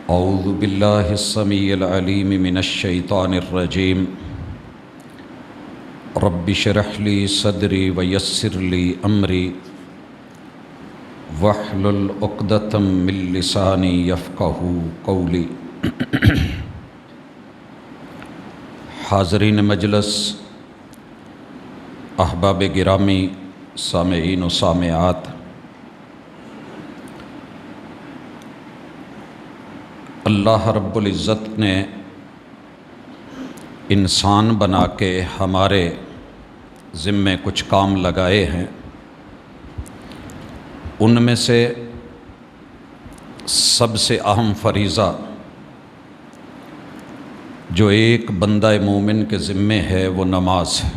اعوذ باللہ السمیع العلیم من الشیطان الرجیم رب اشرح لی صدری ویسر لی امری واحلل عقدۃ من لسانی یفقہوا قولی۔ حاضرین مجلس، احباب گرامی، سامعین و سامعات، اللہ رب العزت نے انسان بنا کے ہمارے ذمے کچھ کام لگائے ہیں۔ ان میں سے سب سے اہم فریضہ جو ایک بندہ مومن کے ذمے ہے وہ نماز ہے۔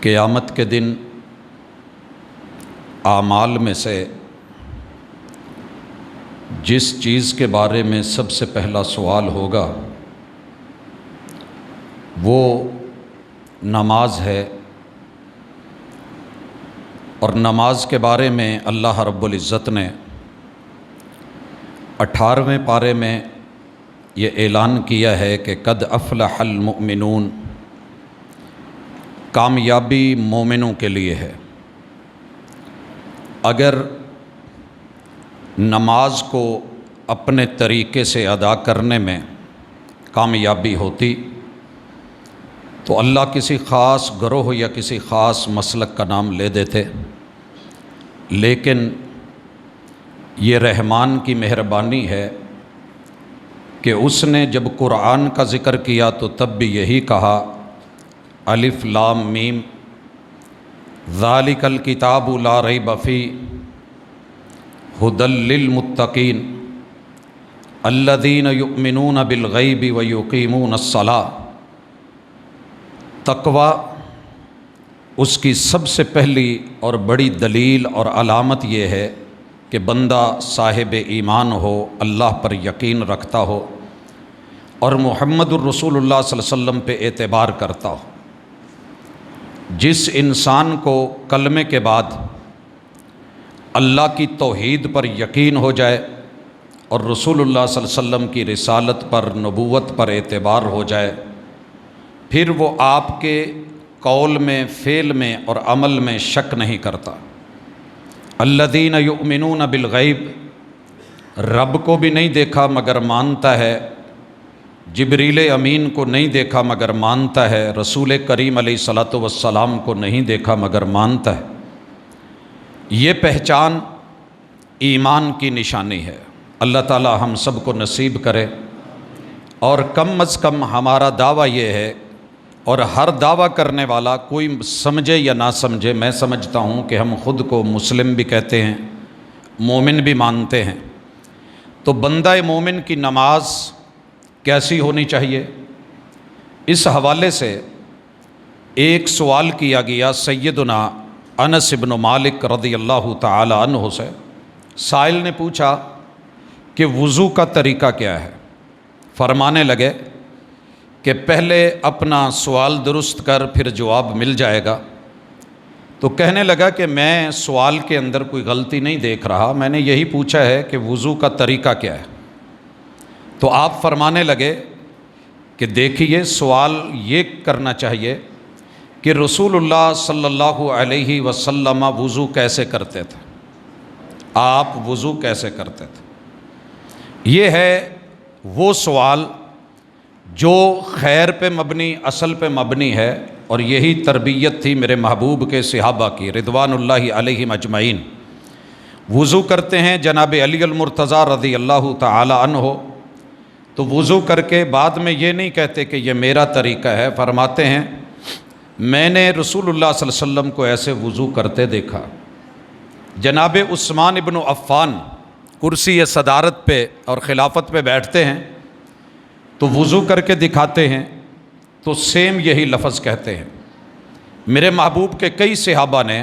قیامت کے دن اعمال میں سے جس چیز کے بارے میں سب سے پہلا سوال ہوگا وہ نماز ہے، اور نماز کے بارے میں اللہ رب العزت نے 18ویں پارے میں یہ اعلان کیا ہے کہ قد افلح المؤمنون، کامیابی مومنوں کے لیے ہے۔ اگر نماز کو اپنے طریقے سے ادا کرنے میں کامیابی ہوتی تو اللہ کسی خاص گروہ یا کسی خاص مسلک کا نام لے دیتے، لیکن یہ رحمان کی مہربانی ہے کہ اس نے جب قرآن کا ذکر کیا تو تب بھی یہی کہا الف لام میم ذالک الکتاب لا ریب فیہ ھدی للمتقین الذین یؤمنون بالغیب ویقیمون الصلاۃ۔ تقوی اس کی سب سے پہلی اور بڑی دلیل اور علامت یہ ہے کہ بندہ صاحب ایمان ہو، اللہ پر یقین رکھتا ہو اور محمد الرسول اللہ صلی اللہ علیہ وسلم پہ اعتبار کرتا ہو۔ جس انسان کو کلمے کے بعد اللہ کی توحید پر یقین ہو جائے اور رسول اللہ صلی اللہ علیہ وسلم کی رسالت پر، نبوت پر اعتبار ہو جائے، پھر وہ آپ کے قول میں، فعل میں اور عمل میں شک نہیں کرتا۔ الذین یؤمنون بالغیب، رب کو بھی نہیں دیکھا مگر مانتا ہے، جبریل امین کو نہیں دیکھا مگر مانتا ہے، رسول کریم علیہ الصلاۃ والسلام کو نہیں دیکھا مگر مانتا ہے۔ یہ پہچان ایمان کی نشانی ہے۔ اللہ تعالی ہم سب کو نصیب کرے، اور کم از کم ہمارا دعویٰ یہ ہے، اور ہر دعویٰ کرنے والا کوئی سمجھے یا نہ سمجھے، میں سمجھتا ہوں کہ ہم خود کو مسلم بھی کہتے ہیں، مومن بھی مانتے ہیں۔ تو بندہ مومن کی نماز کیسی ہونی چاہیے، اس حوالے سے ایک سوال کیا گیا سیدنا انس بن مالک رضی اللہ تعالی عنہ سے۔ سائل نے پوچھا کہ وضو کا طریقہ کیا ہے؟ فرمانے لگے کہ پہلے اپنا سوال درست کر، پھر جواب مل جائے گا۔ تو کہنے لگا کہ میں سوال کے اندر کوئی غلطی نہیں دیکھ رہا، میں نے یہی پوچھا ہے کہ وضو کا طریقہ کیا ہے۔ تو آپ فرمانے لگے کہ دیکھیے، سوال یہ کرنا چاہیے کہ رسول اللہ صلی اللہ علیہ وسلم وضو کیسے کرتے تھے، آپ وضو کیسے کرتے تھے۔ یہ ہے وہ سوال جو خیر پہ مبنی، اصل پہ مبنی ہے، اور یہی تربیت تھی میرے محبوب کے صحابہ کی رضوان اللہ علیہم اجمعین۔ وضو کرتے ہیں جناب علی المرتضیٰ رضی اللہ تعالی عنہ، تو وضو کر کے بعد میں یہ نہیں کہتے کہ یہ میرا طریقہ ہے، فرماتے ہیں میں نے رسول اللہ صلی اللہ علیہ وسلم کو ایسے وضو کرتے دیکھا۔ جناب عثمان ابن عفان کرسی صدارت پہ اور خلافت پہ بیٹھتے ہیں تو وضو کر کے دکھاتے ہیں، تو سیم یہی لفظ کہتے ہیں۔ میرے محبوب کے کئی صحابہ نے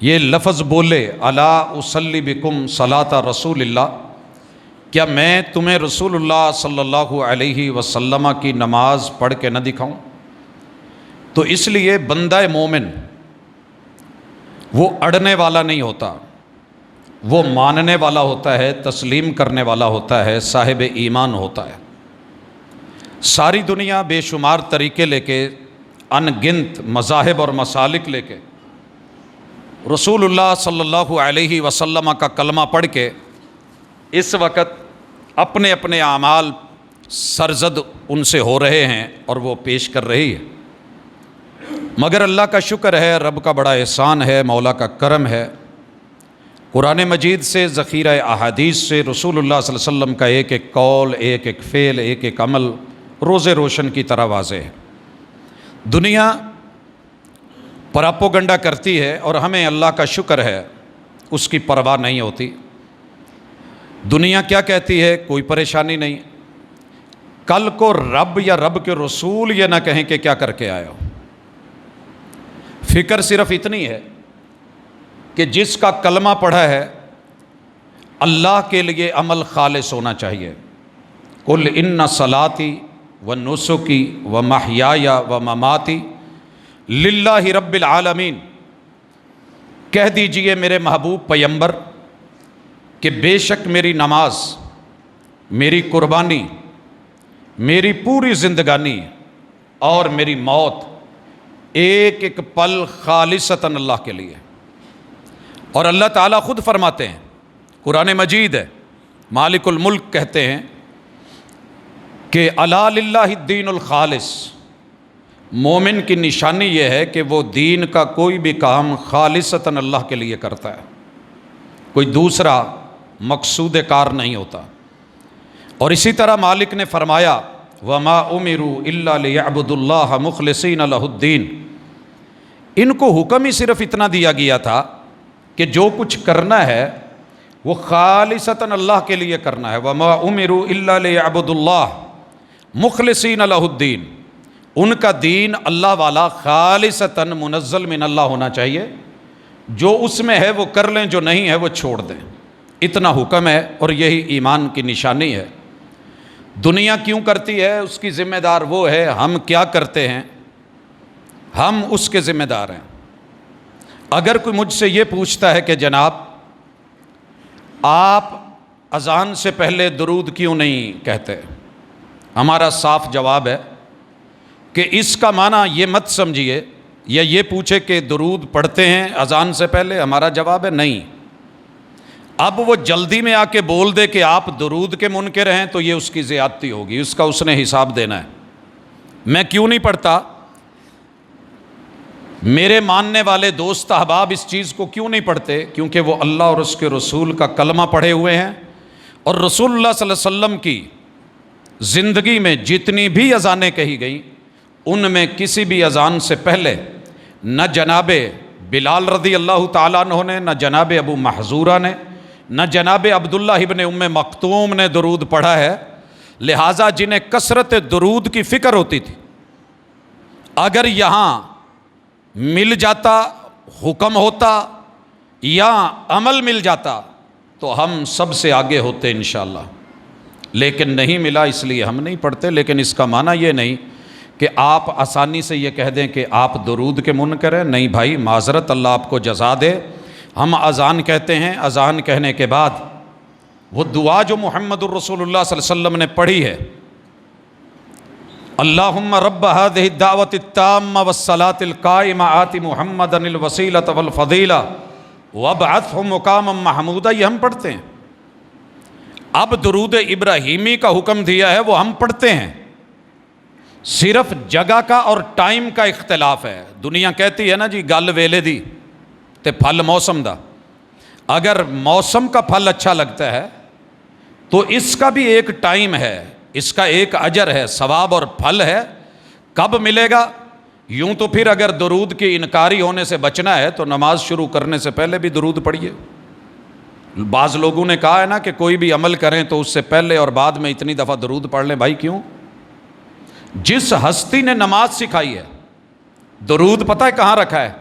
یہ لفظ بولے الا اصلی بکم صلاۃ رسول اللہ، کیا میں تمہیں رسول اللہ صلی اللہ علیہ وسلم کی نماز پڑھ کے نہ دکھاؤں؟ تو اس لیے بندہ مومن وہ اڑنے والا نہیں ہوتا، وہ ماننے والا ہوتا ہے، تسلیم کرنے والا ہوتا ہے، صاحب ایمان ہوتا ہے۔ ساری دنیا بے شمار طریقے لے کے، ان گنت مذاہب اور مسالک لے کے رسول اللہ صلی اللہ علیہ وسلم کا کلمہ پڑھ کے اس وقت اپنے اپنے اعمال سرزد ان سے ہو رہے ہیں اور وہ پیش کر رہی ہے۔ مگر اللہ کا شکر ہے، رب کا بڑا احسان ہے، مولا کا کرم ہے، قرآن مجید سے، ذخیرہ احادیث سے رسول اللہ صلی اللہ علیہ وسلم کا ایک ایک قول، ایک ایک فعل، ایک ایک عمل روز روشن کی طرح واضح ہے۔ دنیا پراپوگنڈا کرتی ہے اور ہمیں اللہ کا شکر ہے اس کی پرواہ نہیں ہوتی۔ دنیا کیا کہتی ہے کوئی پریشانی نہیں، کل کو رب یا رب کے رسول یہ نہ کہیں کہ کیا کر کے آئے ہو۔ فکر صرف اتنی ہے کہ جس کا کلمہ پڑھا ہے اللہ کے لیے عمل خالص ہونا چاہیے۔ قل ان صلاتی و نسکی و محیای و مماتی للہ رب العالمین، کہہ دیجئے میرے محبوب پیمبر کہ بے شک میری نماز، میری قربانی، میری پوری زندگانی اور میری موت ایک ایک پل خالصتاً اللہ کے لیے۔ اور اللہ تعالیٰ خود فرماتے ہیں، قرآن مجید ہے، مالک الملک کہتے ہیں کہ الا للہ الدین الخالص، مومن کی نشانی یہ ہے کہ وہ دین کا کوئی بھی کام خالصتاً اللہ کے لیے کرتا ہے، کوئی دوسرا مقصود کار نہیں ہوتا۔ اور اسی طرح مالک نے فرمایا وما امروا الا لیعبدوا اللہ مخلصین لہ الدین، ان کو حکم ہی صرف اتنا دیا گیا تھا کہ جو کچھ کرنا ہے وہ خالصتاً اللہ کے لیے کرنا ہے۔ وما امروا الا لیعبدوا اللہ مخلصین لہ الدین، ان کا دین اللہ والا خالصتاً منزل من اللہ ہونا چاہیے، جو اس میں ہے وہ کر لیں، جو نہیں ہے وہ چھوڑ دیں، اتنا حکم ہے اور یہی ایمان کی نشانی ہے۔ دنیا کیوں کرتی ہے اس کی ذمہ دار وہ ہے، ہم کیا کرتے ہیں ہم اس کے ذمہ دار ہیں۔ اگر کوئی مجھ سے یہ پوچھتا ہے کہ جناب آپ اذان سے پہلے درود کیوں نہیں کہتے، ہمارا صاف جواب ہے کہ اس کا معنی یہ مت سمجھیے یا یہ پوچھے کہ درود پڑھتے ہیں اذان سے پہلے، ہمارا جواب ہے نہیں۔ اب وہ جلدی میں آ کے بول دے کہ آپ درود کے منکر ہیں تو یہ اس کی زیادتی ہوگی، اس کا اس نے حساب دینا ہے۔ میں کیوں نہیں پڑھتا، میرے ماننے والے دوست احباب اس چیز کو کیوں نہیں پڑھتے؟ کیونکہ وہ اللہ اور اس کے رسول کا کلمہ پڑھے ہوئے ہیں، اور رسول اللہ صلی اللہ علیہ وسلم کی زندگی میں جتنی بھی اذانیں کہی گئیں ان میں کسی بھی اذان سے پہلے نہ جناب بلال رضی اللہ تعالیٰ عنہ نے، نہ جناب ابو محذورہ نے، نہ جناب عبداللہ ابن ام مکتوم نے درود پڑھا ہے۔ لہٰذا جنہیں کثرت درود کی فکر ہوتی تھی، اگر یہاں مل جاتا، حکم ہوتا یا عمل مل جاتا تو ہم سب سے آگے ہوتے انشاءاللہ، لیکن نہیں ملا اس لیے ہم نہیں پڑھتے۔ لیکن اس کا معنی یہ نہیں کہ آپ آسانی سے یہ کہہ دیں کہ آپ درود کے منکر ہیں، نہیں بھائی، معذرت، اللہ آپ کو جزا دے۔ ہم اذان کہتے ہیں، اذان کہنے کے بعد وہ دعا جو محمد الرسول اللہ صلی اللہ علیہ وسلم نے پڑھی ہے، اللہم رب هذه الدعوة التامة والصلاة القائمة آت محمدا الوسیلۃ والفضیلہ وابعثہ مقاما محمودا، یہ ہم پڑھتے ہیں۔ اب درود ابراہیمی کا حکم دیا ہے وہ ہم پڑھتے ہیں، صرف جگہ کا اور ٹائم کا اختلاف ہے۔ دنیا کہتی ہے نا جی گل ویلے دی تے پھل موسم دا، اگر موسم کا پھل اچھا لگتا ہے تو اس کا بھی ایک ٹائم ہے، اس کا ایک اجر ہے، ثواب اور پھل ہے۔ کب ملے گا؟ یوں تو پھر اگر درود کی انکاری ہونے سے بچنا ہے تو نماز شروع کرنے سے پہلے بھی درود پڑھیے۔ بعض لوگوں نے کہا ہے نا کہ کوئی بھی عمل کریں تو اس سے پہلے اور بعد میں اتنی دفعہ درود پڑھ لیں۔ بھائی کیوں؟ جس ہستی نے نماز سکھائی ہے، درود پتہ ہے کہاں رکھا ہے؟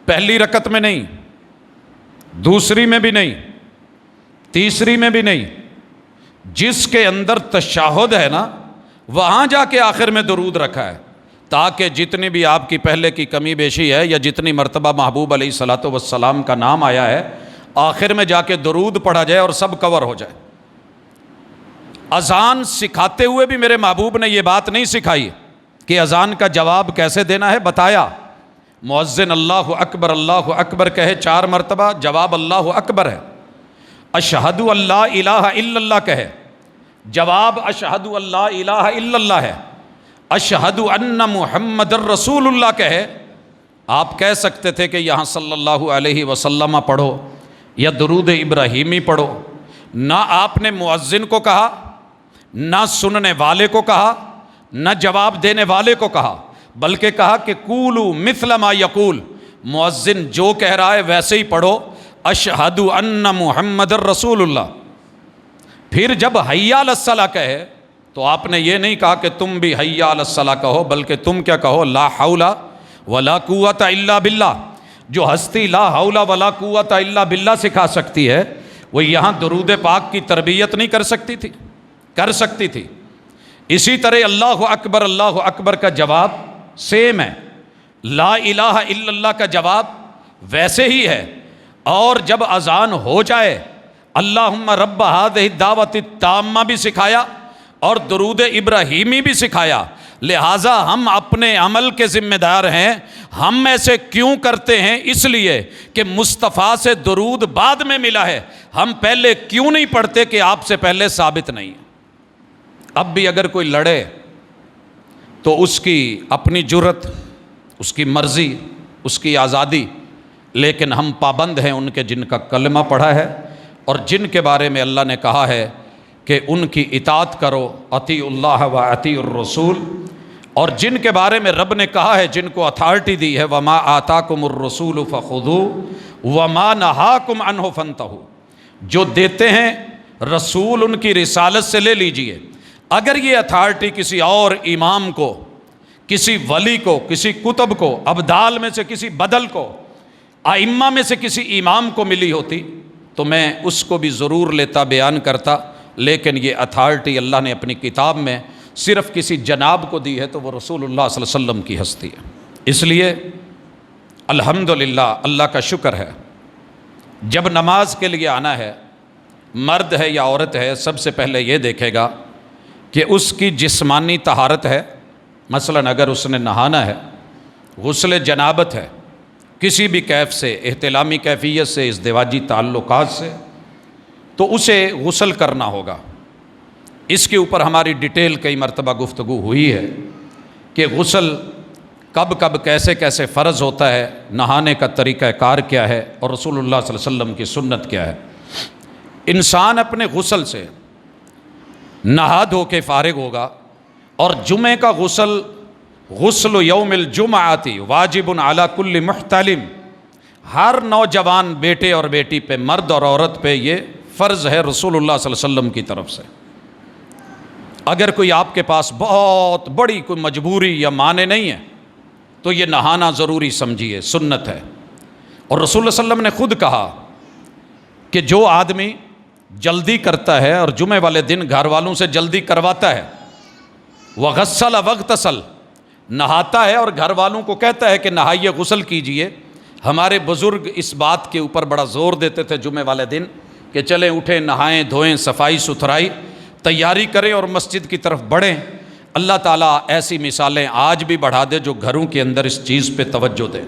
پہلی رکعت میں نہیں، دوسری میں بھی نہیں، تیسری میں بھی نہیں، جس کے اندر تشہد ہے نا وہاں جا کے آخر میں درود رکھا ہے، تاکہ جتنی بھی آپ کی پہلے کی کمی بیشی ہے یا جتنی مرتبہ محبوب علیہ الصلوۃ والسلام کا نام آیا ہے آخر میں جا کے درود پڑھا جائے اور سب کور ہو جائے۔ اذان سکھاتے ہوئے بھی میرے محبوب نے یہ بات نہیں سکھائی کہ اذان کا جواب کیسے دینا ہے، بتایا مؤذن اللہ اکبر کہے 4 مرتبہ، جواب اللہ اکبر ہے۔ اشہد اللہ الہ الا اللہ کہے، جواب اشہد اللہ الہ الا اللہ ہے۔ اشہد ان محمد الرسول اللہ کہے، آپ کہہ سکتے تھے کہ یہاں صلی اللہ علیہ وسلم پڑھو یا درود ابراہیمی پڑھو، نہ آپ نے مؤذن کو کہا، نہ سننے والے کو کہا، نہ جواب دینے والے کو کہا، بلکہ کہا کہ قولوا مثل ما یقول، مؤذن جو کہہ رہا ہے ویسے ہی پڑھو، اشہد ان محمد الرسول اللہ۔ پھر جب حی علی الصلاۃ کہے تو آپ نے یہ نہیں کہا کہ تم بھی حی علی الصلاۃ کہو، بلکہ تم کیا کہو، لا حول ولا قوت الا باللہ۔ جو ہستی لا حول ولا قوت الا باللہ سکھا سکتی ہے، وہ یہاں درود پاک کی تربیت نہیں کر سکتی تھی؟ کر سکتی تھی۔ اسی طرح اللہ اکبر کا جواب سیم ہے، لا الہ الا اللہ کا جواب ویسے ہی ہے۔ اور جب اذان ہو جائے اللہم رب ہذہ الدعوۃ التامہ بھی سکھایا اور درود ابراہیمی بھی سکھایا۔ لہٰذا ہم اپنے عمل کے ذمہ دار ہیں۔ ہم ایسے کیوں کرتے ہیں؟ اس لیے کہ مصطفیٰ سے درود بعد میں ملا ہے، ہم پہلے کیوں نہیں پڑھتے کہ آپ سے پہلے ثابت نہیں۔ اب بھی اگر کوئی لڑے تو اس کی اپنی جرت، اس کی مرضی، اس کی آزادی، لیکن ہم پابند ہیں ان کے جن کا کلمہ پڑھا ہے اور جن کے بارے میں اللہ نے کہا ہے کہ ان کی اطاعت کرو، اطیعوا اللہ و اطیعوا الرسول، اور جن کے بارے میں رب نے کہا ہے، جن کو اتھارٹی دی ہے، وما آتاکم الرسول فخذوہ وما نہاکم عنہ فانتہوا، جو دیتے ہیں رسول ان کی رسالت سے لے لیجئے۔ اگر یہ اتھارٹی کسی اور امام کو، کسی ولی کو، کسی کتب کو، ابدال میں سے کسی بدل کو، ائمہ میں سے کسی امام کو ملی ہوتی تو میں اس کو بھی ضرور لیتا، بیان کرتا، لیکن یہ اتھارٹی اللہ نے اپنی کتاب میں صرف کسی جناب کو دی ہے تو وہ رسول اللہ صلی اللہ علیہ وسلم کی ہستی ہے۔ اس لیے الحمدللہ اللہ کا شکر ہے، جب نماز کے لیے آنا ہے، مرد ہے یا عورت ہے، سب سے پہلے یہ دیکھے گا کہ اس کی جسمانی طہارت ہے۔ مثلا اگر اس نے نہانا ہے، غسل جنابت ہے، کسی بھی کیف سے، احتلامی کیفیت سے، ازدواجی تعلقات سے، تو اسے غسل کرنا ہوگا۔ اس کے اوپر ہماری ڈیٹیل کئی مرتبہ گفتگو ہوئی ہے کہ غسل کب کب کیسے کیسے فرض ہوتا ہے، نہانے کا طریقہ کار کیا ہے، اور رسول اللہ صلی اللہ علیہ وسلم کی سنت کیا ہے۔ انسان اپنے غسل سے نہا دھو کے فارغ ہوگا، اور جمعہ کا غسل، غسل یوم الجمعۃ واجب علی کل محتلم، ہر نوجوان بیٹے اور بیٹی پہ، مرد اور عورت پہ یہ فرض ہے رسول اللہ صلی اللہ علیہ وسلم کی طرف سے۔ اگر کوئی آپ کے پاس بہت بڑی کوئی مجبوری یا معنی نہیں ہے تو یہ نہانا ضروری سمجھیے، سنت ہے۔ اور رسول اللہ صلی اللہ علیہ وسلم نے خود کہا کہ جو آدمی جلدی کرتا ہے اور جمعہ والے دن گھر والوں سے جلدی کرواتا ہے، وغسل واغتسل، نہاتا ہے اور گھر والوں کو کہتا ہے کہ نہائیے، غسل کیجئے۔ ہمارے بزرگ اس بات کے اوپر بڑا زور دیتے تھے جمعہ والے دن کہ چلیں اٹھیں، نہائیں دھوئیں، صفائی ستھرائی تیاری کریں اور مسجد کی طرف بڑھیں۔ اللہ تعالیٰ ایسی مثالیں آج بھی بڑھا دے جو گھروں کے اندر اس چیز پہ توجہ دے۔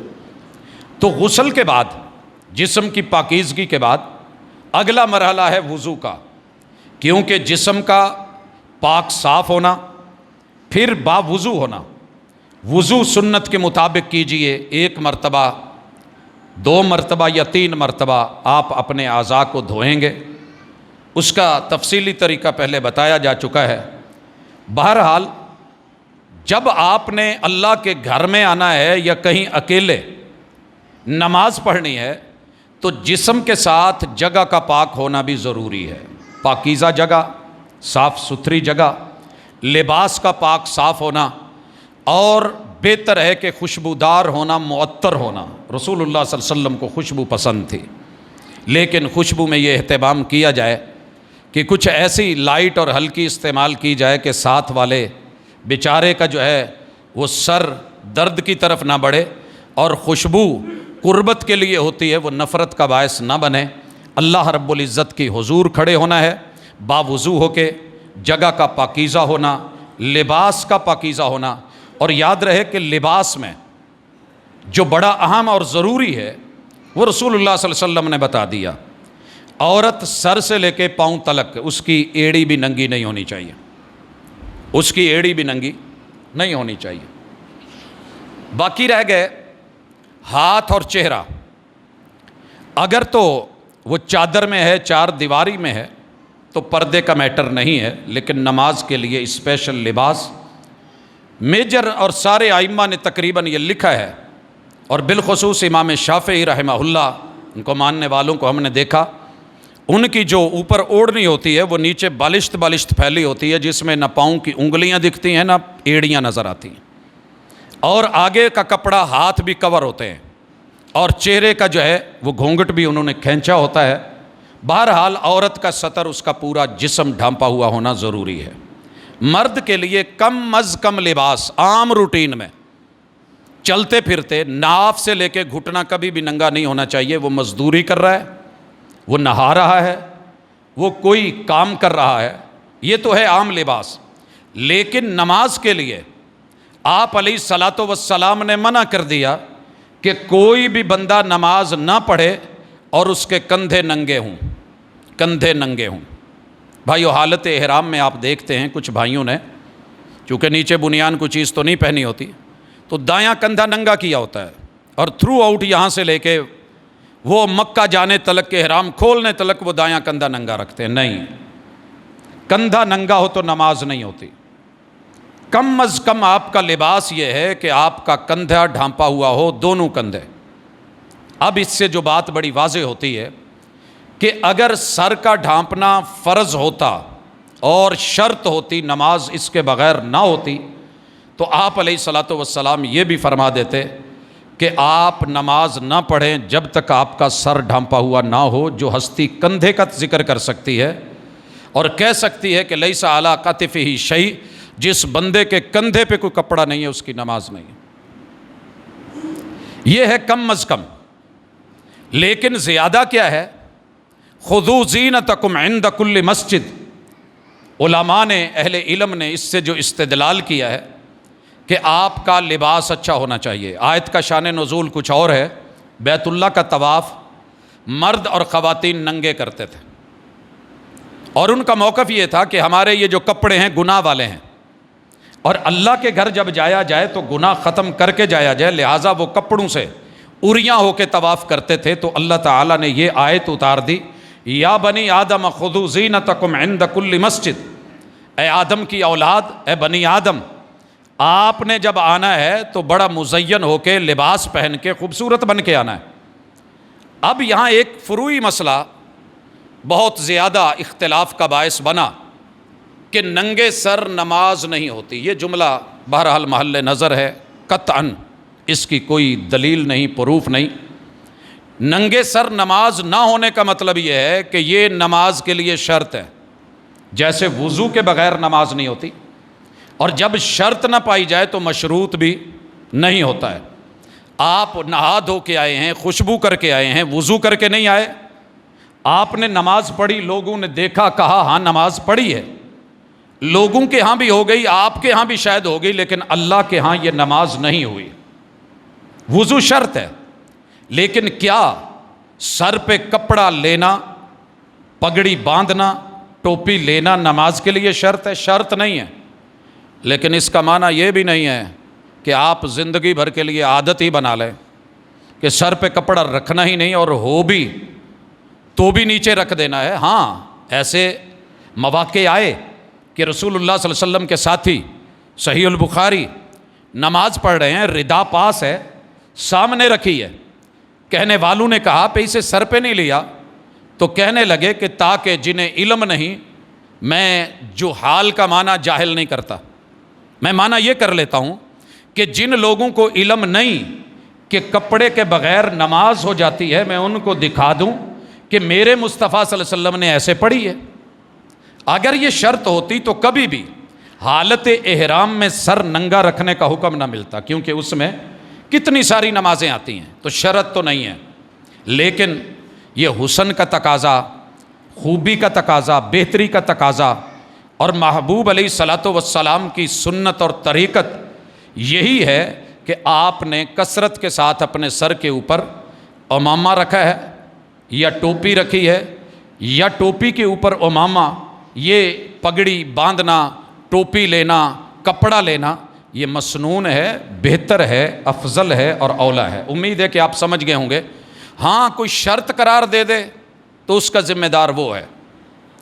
تو غسل کے بعد، جسم کی پاکیزگی کے بعد اگلا مرحلہ ہے وضو کا، کیونکہ جسم کا پاک صاف ہونا، پھر باوضو ہونا۔ وضو سنت کے مطابق کیجئے، 1 مرتبہ، 2 مرتبہ یا 3 مرتبہ آپ اپنے اعضاء کو دھوئیں گے۔ اس کا تفصیلی طریقہ پہلے بتایا جا چکا ہے۔ بہرحال جب آپ نے اللہ کے گھر میں آنا ہے یا کہیں اکیلے نماز پڑھنی ہے تو جسم کے ساتھ جگہ کا پاک ہونا بھی ضروری ہے۔ پاکیزہ جگہ، صاف ستھری جگہ، لباس کا پاک صاف ہونا، اور بہتر ہے کہ خوشبودار ہونا، معطر ہونا۔ رسول اللہ صلی اللہ علیہ وسلم کو خوشبو پسند تھی، لیکن خوشبو میں یہ اہتمام کیا جائے کہ کچھ ایسی لائٹ اور ہلکی استعمال کی جائے کہ ساتھ والے بیچارے کا جو ہے وہ سر درد کی طرف نہ بڑھے، اور خوشبو قربت کے لیے ہوتی ہے، وہ نفرت کا باعث نہ بنے۔ اللہ رب العزت کی حضور کھڑے ہونا ہے، باوضو ہو کے، جگہ کا پاکیزہ ہونا، لباس کا پاکیزہ ہونا. اور یاد رہے کہ لباس میں جو بڑا اہم اور ضروری ہے وہ رسول اللہ صلی اللہ علیہ وسلم نے بتا دیا. عورت سر سے لے کے پاؤں تلک اس کی ایڑی بھی ننگی نہیں ہونی چاہیے، اس کی ایڑی بھی ننگی نہیں ہونی چاہیے. باقی رہ گئے ہاتھ اور چہرہ. اگر تو وہ چادر میں ہے، چار دیواری میں ہے، تو پردے کا میٹر نہیں ہے، لیکن نماز کے لیے اسپیشل لباس میجر اور سارے ائمہ نے تقریباً یہ لکھا ہے، اور بالخصوص امام شافعی رحمہ اللہ، ان کو ماننے والوں کو ہم نے دیکھا، ان کی جو اوپر اوڑھنی ہوتی ہے وہ نیچے بالشت پھیلی ہوتی ہے، جس میں نہ پاؤں کی انگلیاں دکھتی ہیں نہ ایڑیاں نظر آتی ہیں، اور آگے کا کپڑا ہاتھ بھی کور ہوتے ہیں، اور چہرے کا جو ہے وہ گھونگھٹ بھی انہوں نے کھینچا ہوتا ہے. بہرحال عورت کا سطر، اس کا پورا جسم ڈھانپا ہوا ہونا ضروری ہے. مرد کے لیے کم از کم لباس عام روٹین میں چلتے پھرتے ناف سے لے کے گھٹنا کبھی بھی ننگا نہیں ہونا چاہیے. وہ مزدوری کر رہا ہے، وہ نہا رہا ہے، وہ کوئی کام کر رہا ہے، یہ تو ہے عام لباس. لیکن نماز کے لیے آپ علیہ الصلاۃ والسلام نے منع کر دیا کہ کوئی بھی بندہ نماز نہ پڑھے اور اس کے کندھے ننگے ہوں، کندھے ننگے ہوں. بھائیو، حالت احرام میں آپ دیکھتے ہیں کچھ بھائیوں نے، چونکہ نیچے بنیان کوئی چیز تو نہیں پہنی ہوتی، تو دایاں کندھا ننگا کیا ہوتا ہے، اور تھرو آؤٹ یہاں سے لے کے وہ مکہ جانے تلک کے احرام کھولنے تلک وہ دایاں کندھا ننگا رکھتے ہیں. نہیں، کندھا ننگا ہو تو نماز نہیں ہوتی. کم از کم آپ کا لباس یہ ہے کہ آپ کا کندھا ڈھانپا ہوا ہو، دونوں کندھے. اب اس سے جو بات بڑی واضح ہوتی ہے کہ اگر سر کا ڈھانپنا فرض ہوتا اور شرط ہوتی، نماز اس کے بغیر نہ ہوتی، تو آپ علیہ الصلاۃ والسلام یہ بھی فرما دیتے کہ آپ نماز نہ پڑھیں جب تک آپ کا سر ڈھانپا ہوا نہ ہو. جو ہستی کندھے کا ذکر کر سکتی ہے اور کہہ سکتی ہے کہ لیس علی کتفہ شیء، جس بندے کے کندھے پہ کوئی کپڑا نہیں ہے اس کی نماز نہیں. یہ ہے کم از کم. لیکن زیادہ کیا ہے؟ خذوا زینتکم عند کل مسجد. علماء نے، اہل علم نے اس سے جو استدلال کیا ہے کہ آپ کا لباس اچھا ہونا چاہیے. آیت کا شان نزول کچھ اور ہے. بیت اللہ کا طواف مرد اور خواتین ننگے کرتے تھے، اور ان کا موقف یہ تھا کہ ہمارے یہ جو کپڑے ہیں گناہ والے ہیں، اور اللہ کے گھر جب جایا جائے تو گناہ ختم کر کے جایا جائے، لہٰذا وہ کپڑوں سے اریاں ہو کے طواف کرتے تھے. تو اللہ تعالیٰ نے یہ آیت اتار دی، یا بنی آدم خذوا زینتکم عند کل مسجد. اے آدم کی اولاد، اے بنی آدم، آپ نے جب آنا ہے تو بڑا مزین ہو کے، لباس پہن کے، خوبصورت بن کے آنا ہے. اب یہاں ایک فروعی مسئلہ بہت زیادہ اختلاف کا باعث بنا کہ ننگے سر نماز نہیں ہوتی. یہ جملہ بہرحال محل نظر ہے، قطعاً اس کی کوئی دلیل نہیں، پروف نہیں. ننگے سر نماز نہ ہونے کا مطلب یہ ہے کہ یہ نماز کے لیے شرط ہے، جیسے وضو کے بغیر نماز نہیں ہوتی، اور جب شرط نہ پائی جائے تو مشروط بھی نہیں ہوتا ہے. آپ نہا دھو کے آئے ہیں، خوشبو کر کے آئے ہیں، وضو کر کے نہیں آئے. آپ نے نماز پڑھی، لوگوں نے دیکھا، کہا ہاں نماز پڑھی ہے، لوگوں کے ہاں بھی ہو گئی، آپ کے ہاں بھی شاید ہو گئی، لیکن اللہ کے ہاں یہ نماز نہیں ہوئی. وضو شرط ہے، لیکن کیا سر پہ کپڑا لینا، پگڑی باندھنا، ٹوپی لینا نماز کے لیے شرط ہے؟ شرط نہیں ہے. لیکن اس کا معنی یہ بھی نہیں ہے کہ آپ زندگی بھر کے لیے عادت ہی بنا لیں کہ سر پہ کپڑا رکھنا ہی نہیں، اور ہو بھی تو بھی نیچے رکھ دینا ہے. ہاں، ایسے مواقع آئے کہ رسول اللہ صلی اللہ علیہ وسلم کے ساتھی، صحیح البخاری، نماز پڑھ رہے ہیں، ردا پاس ہے، سامنے رکھی ہے. کہنے والوں نے کہا پہ اسے سر پہ نہیں لیا، تو کہنے لگے کہ تاکہ جنہیں علم نہیں، میں جو حال کا معنی جاہل نہیں کرتا، میں معنی یہ کر لیتا ہوں کہ جن لوگوں کو علم نہیں کہ کپڑے کے بغیر نماز ہو جاتی ہے، میں ان کو دکھا دوں کہ میرے مصطفیٰ صلی اللہ علیہ وسلم نے ایسے پڑھی ہے. اگر یہ شرط ہوتی تو کبھی بھی حالت احرام میں سر ننگا رکھنے کا حکم نہ ملتا، کیونکہ اس میں کتنی ساری نمازیں آتی ہیں، تو شرط تو نہیں ہے. لیکن یہ حسن کا تقاضا، خوبی کا تقاضا، بہتری کا تقاضا، اور محبوب علیہ الصلاۃ والسلام کی سنت اور طریقت یہی ہے کہ آپ نے کثرت کے ساتھ اپنے سر کے اوپر عمامہ رکھا ہے یا ٹوپی رکھی ہے، یا ٹوپی کے اوپر عمامہ، یہ پگڑی باندھنا، ٹوپی لینا، کپڑا لینا، یہ مسنون ہے، بہتر ہے، افضل ہے اور اولا ہے۔ امید ہے کہ آپ سمجھ گئے ہوں گے۔ ہاں کوئی شرط قرار دے دے تو اس کا ذمہ دار وہ ہے۔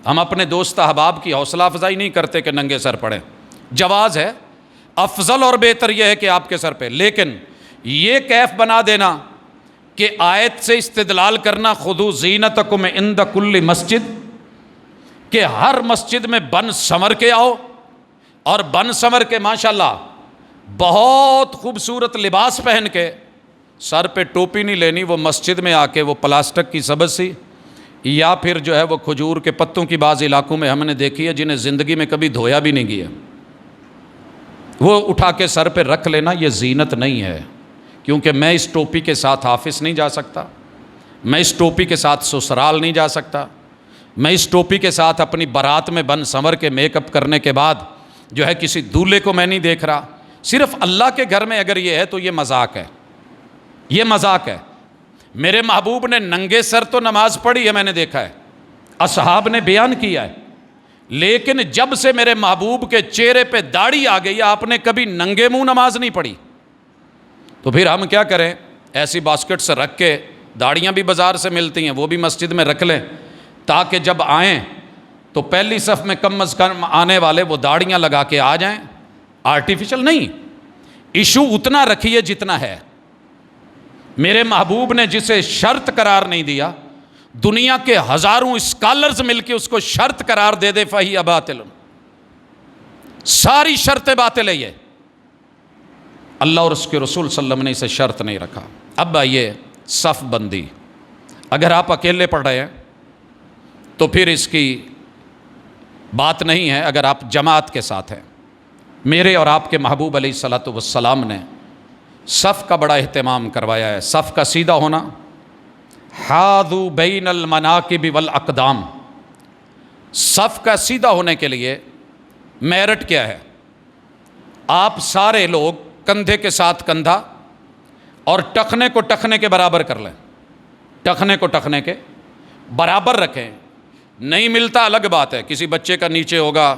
ہم اپنے دوست احباب کی حوصلہ افزائی نہیں کرتے کہ ننگے سر پڑیں، جواز ہے، افضل اور بہتر یہ ہے کہ آپ کے سر پہ، لیکن یہ کیف بنا دینا کہ آیت سے استدلال کرنا خذوا زینتکم عند کل مسجد، کہ ہر مسجد میں بن سنور کے آؤ، اور بن سنور کے ماشاءاللہ بہت خوبصورت لباس پہن کے، سر پہ ٹوپی نہیں لینی، وہ مسجد میں آ کے وہ پلاسٹک کی سبز سی یا پھر جو ہے وہ کھجور کے پتوں کی بعض علاقوں میں ہم نے دیکھی ہے جنہیں زندگی میں کبھی دھویا بھی نہیں گیا، وہ اٹھا کے سر پہ رکھ لینا، یہ زینت نہیں ہے۔ کیونکہ میں اس ٹوپی کے ساتھ آفس نہیں جا سکتا، میں اس ٹوپی کے ساتھ سسرال نہیں جا سکتا، میں اس ٹوپی کے ساتھ اپنی بارات میں بن سنور کے میک اپ کرنے کے بعد جو ہے کسی دولہے کو میں نہیں دیکھ رہا۔ صرف اللہ کے گھر میں اگر یہ ہے تو یہ مذاق ہے، یہ مذاق ہے۔ میرے محبوب نے ننگے سر تو نماز پڑھی ہے، میں نے دیکھا ہے، اصحاب نے بیان کیا ہے، لیکن جب سے میرے محبوب کے چہرے پہ داڑھی آ گئی، آپ نے کبھی ننگے منہ نماز نہیں پڑھی۔ تو پھر ہم کیا کریں؟ ایسی باسکٹ سے رکھ کے، داڑیاں بھی بازار سے ملتی ہیں، وہ بھی مسجد میں رکھ لیں، تاکہ جب آئیں تو پہلی صف میں کم از کم آنے والے وہ داڑیاں لگا کے آ جائیں۔ آرٹیفیشل نہیں، ایشو اتنا رکھیے جتنا ہے۔ میرے محبوب نے جسے شرط قرار نہیں دیا، دنیا کے ہزاروں اسکالرز مل کے اس کو شرط قرار دے دے فہی باطل، ساری شرطیں باطل ہے۔ یہ اللہ اور اس کے رسول صلی اللہ علیہ وسلم نے اسے شرط نہیں رکھا۔ اب آئیے صف بندی، اگر آپ اکیلے پڑھ رہے ہیں تو پھر اس کی بات نہیں ہے، اگر آپ جماعت کے ساتھ ہیں۔ میرے اور آپ کے محبوب علیہ الصلاۃ والسلام نے صف کا بڑا اہتمام کروایا ہے، صف کا سیدھا ہونا۔ حاذو بین المناکب والاقدام، صف کا سیدھا ہونے کے لیے میرٹ کیا ہے؟ آپ سارے لوگ کندھے کے ساتھ کندھا اور ٹخنے کو ٹخنے کے برابر کر لیں، ٹخنے کو ٹخنے کے برابر رکھیں۔ نہیں ملتا الگ بات ہے، کسی بچے کا نیچے ہوگا،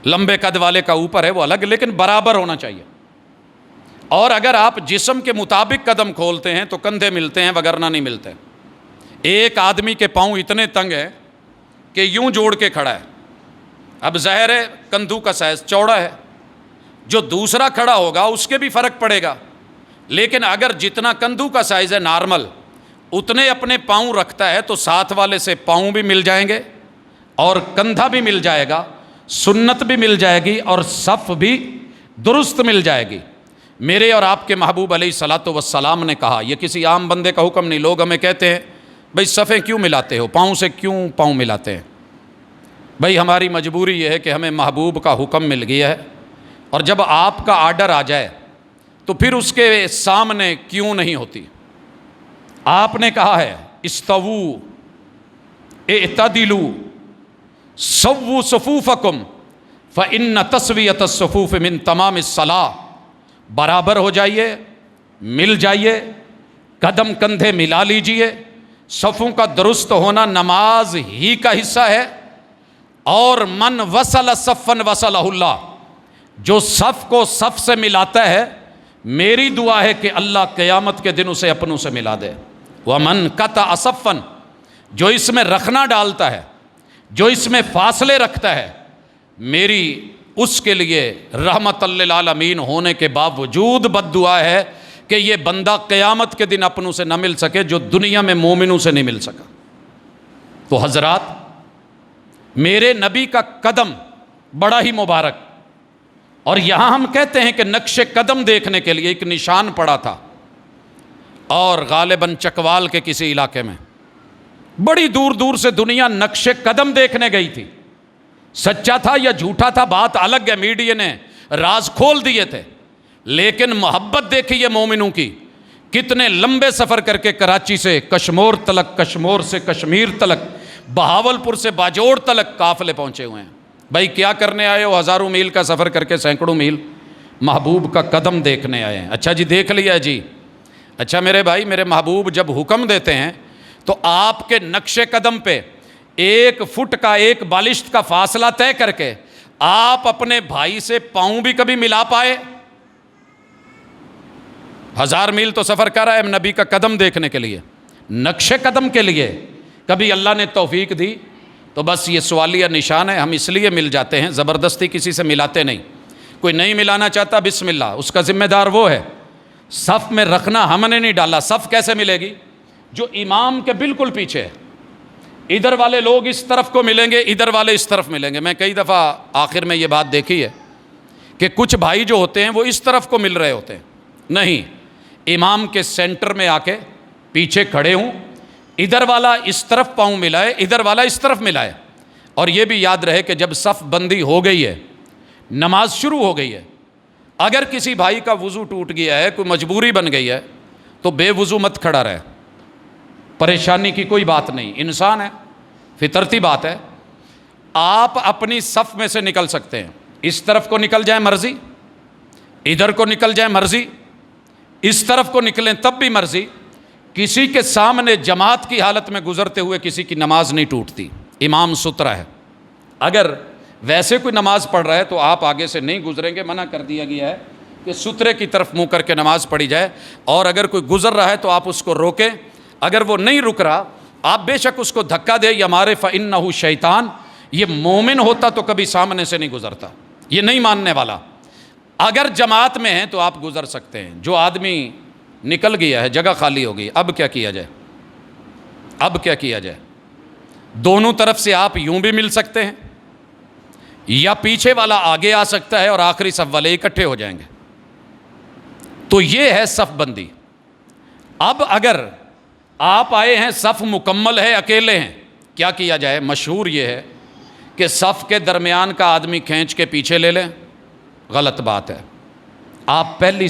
لمبے قد والے کا اوپر ہے، وہ الگ، لیکن برابر ہونا چاہیے۔ اور اگر آپ جسم کے مطابق قدم کھولتے ہیں تو کندھے ملتے ہیں، وگرنہ نہیں ملتے۔ ایک آدمی کے پاؤں اتنے تنگ ہیں کہ یوں جوڑ کے کھڑا ہے، اب ظاہر ہے کندھوں کا سائز چوڑا ہے، جو دوسرا کھڑا ہوگا اس کے بھی فرق پڑے گا، لیکن اگر جتنا کندھوں کا سائز ہے نارمل اتنے اپنے پاؤں رکھتا ہے تو ساتھ والے سے پاؤں بھی مل جائیں گے اور کندھا بھی مل جائے گا، سنت بھی مل جائے گی اور صف بھی درست مل جائے گی۔ میرے اور آپ کے محبوب علیہ الصلاۃ والسلام نے کہا، یہ کسی عام بندے کا حکم نہیں۔ لوگ ہمیں کہتے ہیں بھئی صفیں کیوں ملاتے ہو، پاؤں سے کیوں پاؤں ملاتے ہیں؟ بھئی ہماری مجبوری یہ ہے کہ ہمیں محبوب کا حکم مل گیا ہے، اور جب آپ کا آرڈر آ جائے تو پھر اس کے سامنے کیوں نہیں ہوتی۔ آپ نے کہا ہے استووا اعتدلوا سووا صفوفکم فإن تسویۃ الصفوف من تمام الصلاۃ، برابر ہو جائیے، مل جائیے، قدم کندھے ملا لیجئے۔ صفوں کا درست ہونا نماز ہی کا حصہ ہے، اور من وصل صفا وصلہ اللہ، جو صف کو صف سے ملاتا ہے، میری دعا ہے کہ اللہ قیامت کے دن اسے اپنوں سے ملا دے۔ وَمَنْ قَطَعَ صَفًّا، جو اس میں رکھنا ڈالتا ہے، جو اس میں فاصلے رکھتا ہے، میری اس کے لیے رحمت للعالمین ہونے کے باوجود بد دعا ہے کہ یہ بندہ قیامت کے دن اپنوں سے نہ مل سکے جو دنیا میں مومنوں سے نہیں مل سکا۔ تو حضرات، میرے نبی کا قدم بڑا ہی مبارک، اور یہاں ہم کہتے ہیں کہ نقش قدم دیکھنے کے لیے ایک نشان پڑا تھا، اور غالباً چکوال کے کسی علاقے میں بڑی دور دور سے دنیا نقش قدم دیکھنے گئی تھی۔ سچا تھا یا جھوٹا تھا بات الگ ہے، میڈیا نے راز کھول دیے تھے، لیکن محبت دیکھی ہے مومنوں کی کتنے لمبے سفر کر کے کراچی سے کشمور تلک، کشمور سے کشمیر تلک، بہاولپور سے باجوڑ تلک قافلے پہنچے ہوئے ہیں۔ بھائی کیا کرنے آئے ہو؟ ہزاروں میل کا سفر کر کے، سینکڑوں میل محبوب کا قدم دیکھنے آئے ہیں۔ اچھا جی، دیکھ لیا جی۔ اچھا میرے بھائی، میرے محبوب جب حکم دیتے ہیں تو آپ کے نقش قدم پہ 1 فٹ کا، 1 بالشت کا فاصلہ طے کر کے آپ اپنے بھائی سے پاؤں بھی کبھی ملا پائے؟ 1000 میل تو سفر کر رہا ہے نبی کا قدم دیکھنے کے لیے، نقش قدم کے لیے۔ کبھی اللہ نے توفیق دی تو بس یہ سوالیہ نشان ہے، ہم اس لیے مل جاتے ہیں، زبردستی کسی سے ملاتے نہیں۔ کوئی نہیں ملانا چاہتا، بسم اللہ، اس کا ذمہ دار وہ ہے۔ صف میں رکھنا ہم نے نہیں ڈالا۔ صف کیسے ملے گی؟ جو امام کے بالکل پیچھے ہے۔ ادھر والے لوگ اس طرف کو ملیں گے، ادھر والے اس طرف ملیں گے۔ میں کئی دفعہ آخر میں یہ بات دیکھی ہے کہ کچھ بھائی جو ہوتے ہیں وہ اس طرف کو مل رہے ہوتے ہیں، نہیں، امام کے سینٹر میں آ کے پیچھے کھڑے ہوں، ادھر والا اس طرف پاؤں ملائے، ادھر والا اس طرف ملائے۔ اور یہ بھی یاد رہے کہ جب صف بندی ہو گئی ہے، نماز شروع ہو گئی ہے، اگر کسی بھائی کا وضو ٹوٹ گیا ہے، کوئی مجبوری بن گئی ہے، تو بے وضو مت کھڑا رہے، پریشانی کی کوئی بات نہیں، انسان ہے، فطرتی بات ہے۔ آپ اپنی صف میں سے نکل سکتے ہیں، اس طرف کو نکل جائیں مرضی، ادھر کو نکل جائیں مرضی، اس طرف کو نکلیں تب بھی مرضی۔ کسی کے سامنے جماعت کی حالت میں گزرتے ہوئے کسی کی نماز نہیں ٹوٹتی، امام سترا ہے۔ اگر ویسے کوئی نماز پڑھ رہا ہے تو آپ آگے سے نہیں گزریں گے، منع کر دیا گیا ہے کہ سترے کی طرف منہ کر کے نماز پڑھی جائے۔ اور اگر کوئی گزر رہا ہے تو آپ اس کو روکیں، اگر وہ نہیں رک رہا آپ بے شک اس کو دھکا دے یا مارے، فَإِنَّهُ شیطان۔ یہ مومن ہوتا تو کبھی سامنے سے نہیں گزرتا، یہ نہیں ماننے والا۔ اگر جماعت میں ہیں تو آپ گزر سکتے ہیں۔ جو آدمی نکل گیا ہے، جگہ خالی ہو گئی، اب کیا کیا جائے؟ اب کیا کیا جائے؟ دونوں طرف سے آپ یوں بھی مل سکتے ہیں، یا پیچھے والا آگے آ سکتا ہے اور آخری صف والے اکٹھے ہو جائیں گے۔ تو یہ ہے صف بندی۔ اب اگر آپ آئے ہیں، صف مکمل ہے، اکیلے ہیں، کیا کیا جائے؟ مشہور یہ ہے کہ صف کے درمیان کا آدمی کھینچ کے پیچھے لے لیں، غلط بات ہے۔ آپ پہلی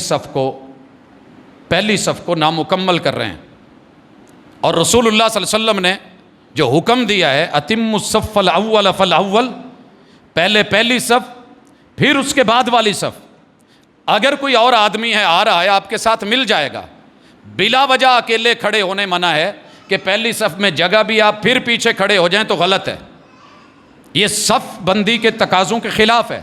صف کو نامکمل کر رہے ہیں، اور رسول اللہ صلی اللہ علیہ وسلم نے جو حکم دیا ہے، اتم الصف الاول فالاول، پہلے پہلی صف پھر اس کے بعد والی صف۔ اگر کوئی اور آدمی ہے، آ رہا ہے، آپ کے ساتھ مل جائے گا، بلا وجہ اکیلے کھڑے ہونے منع ہے کہ پہلی صف میں جگہ بھی آپ پھر پیچھے کھڑے ہو جائیں تو غلط ہے، یہ صف بندی کے تقاضوں کے خلاف ہے۔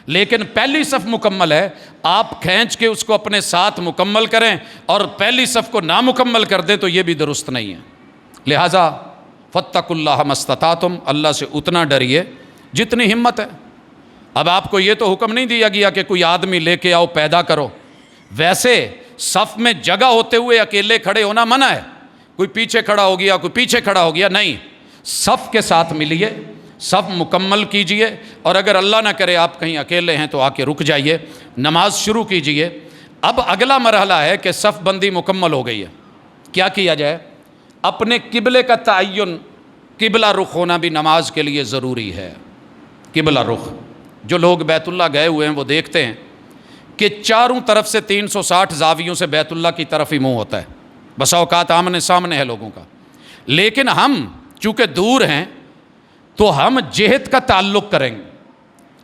لیکن پہلی صف مکمل ہے، آپ کھینچ کے اس کو اپنے ساتھ مکمل کریں اور پہلی صف کو نامکمل کر دیں تو یہ بھی درست نہیں ہے۔ لہٰذا فاتقوا اللہ ما استطعتم، اللہ سے اتنا ڈریے جتنی ہمت ہے۔ اب آپ کو یہ تو حکم نہیں دیا گیا کہ کوئی آدمی لے کے آؤ، پیدا کرو۔ ویسے صف میں جگہ ہوتے ہوئے اکیلے کھڑے ہونا منع ہے، کوئی پیچھے کھڑا ہو گیا، کوئی پیچھے کھڑا ہو گیا، نہیں، صف کے ساتھ ملیے، صف مکمل کیجئے، اور اگر اللہ نہ کرے آپ کہیں اکیلے ہیں تو آ کے رک جائیے، نماز شروع کیجئے۔ اب اگلا مرحلہ ہے کہ صف بندی مکمل ہو گئی ہے، کیا کیا جائے؟ اپنے قبلے کا تعین، قبلہ رخ ہونا بھی نماز کے لیے ضروری ہے۔ قبلہ رخ، جو لوگ بیت اللہ گئے ہوئے ہیں وہ دیکھتے ہیں کہ چاروں طرف سے 360 زاویوں سے بیت اللہ کی طرف ہی منہ ہوتا ہے، بسا اوقات آمنے سامنے ہے لوگوں کا۔ لیکن ہم چونکہ دور ہیں تو ہم جہت کا تعلق کریں گے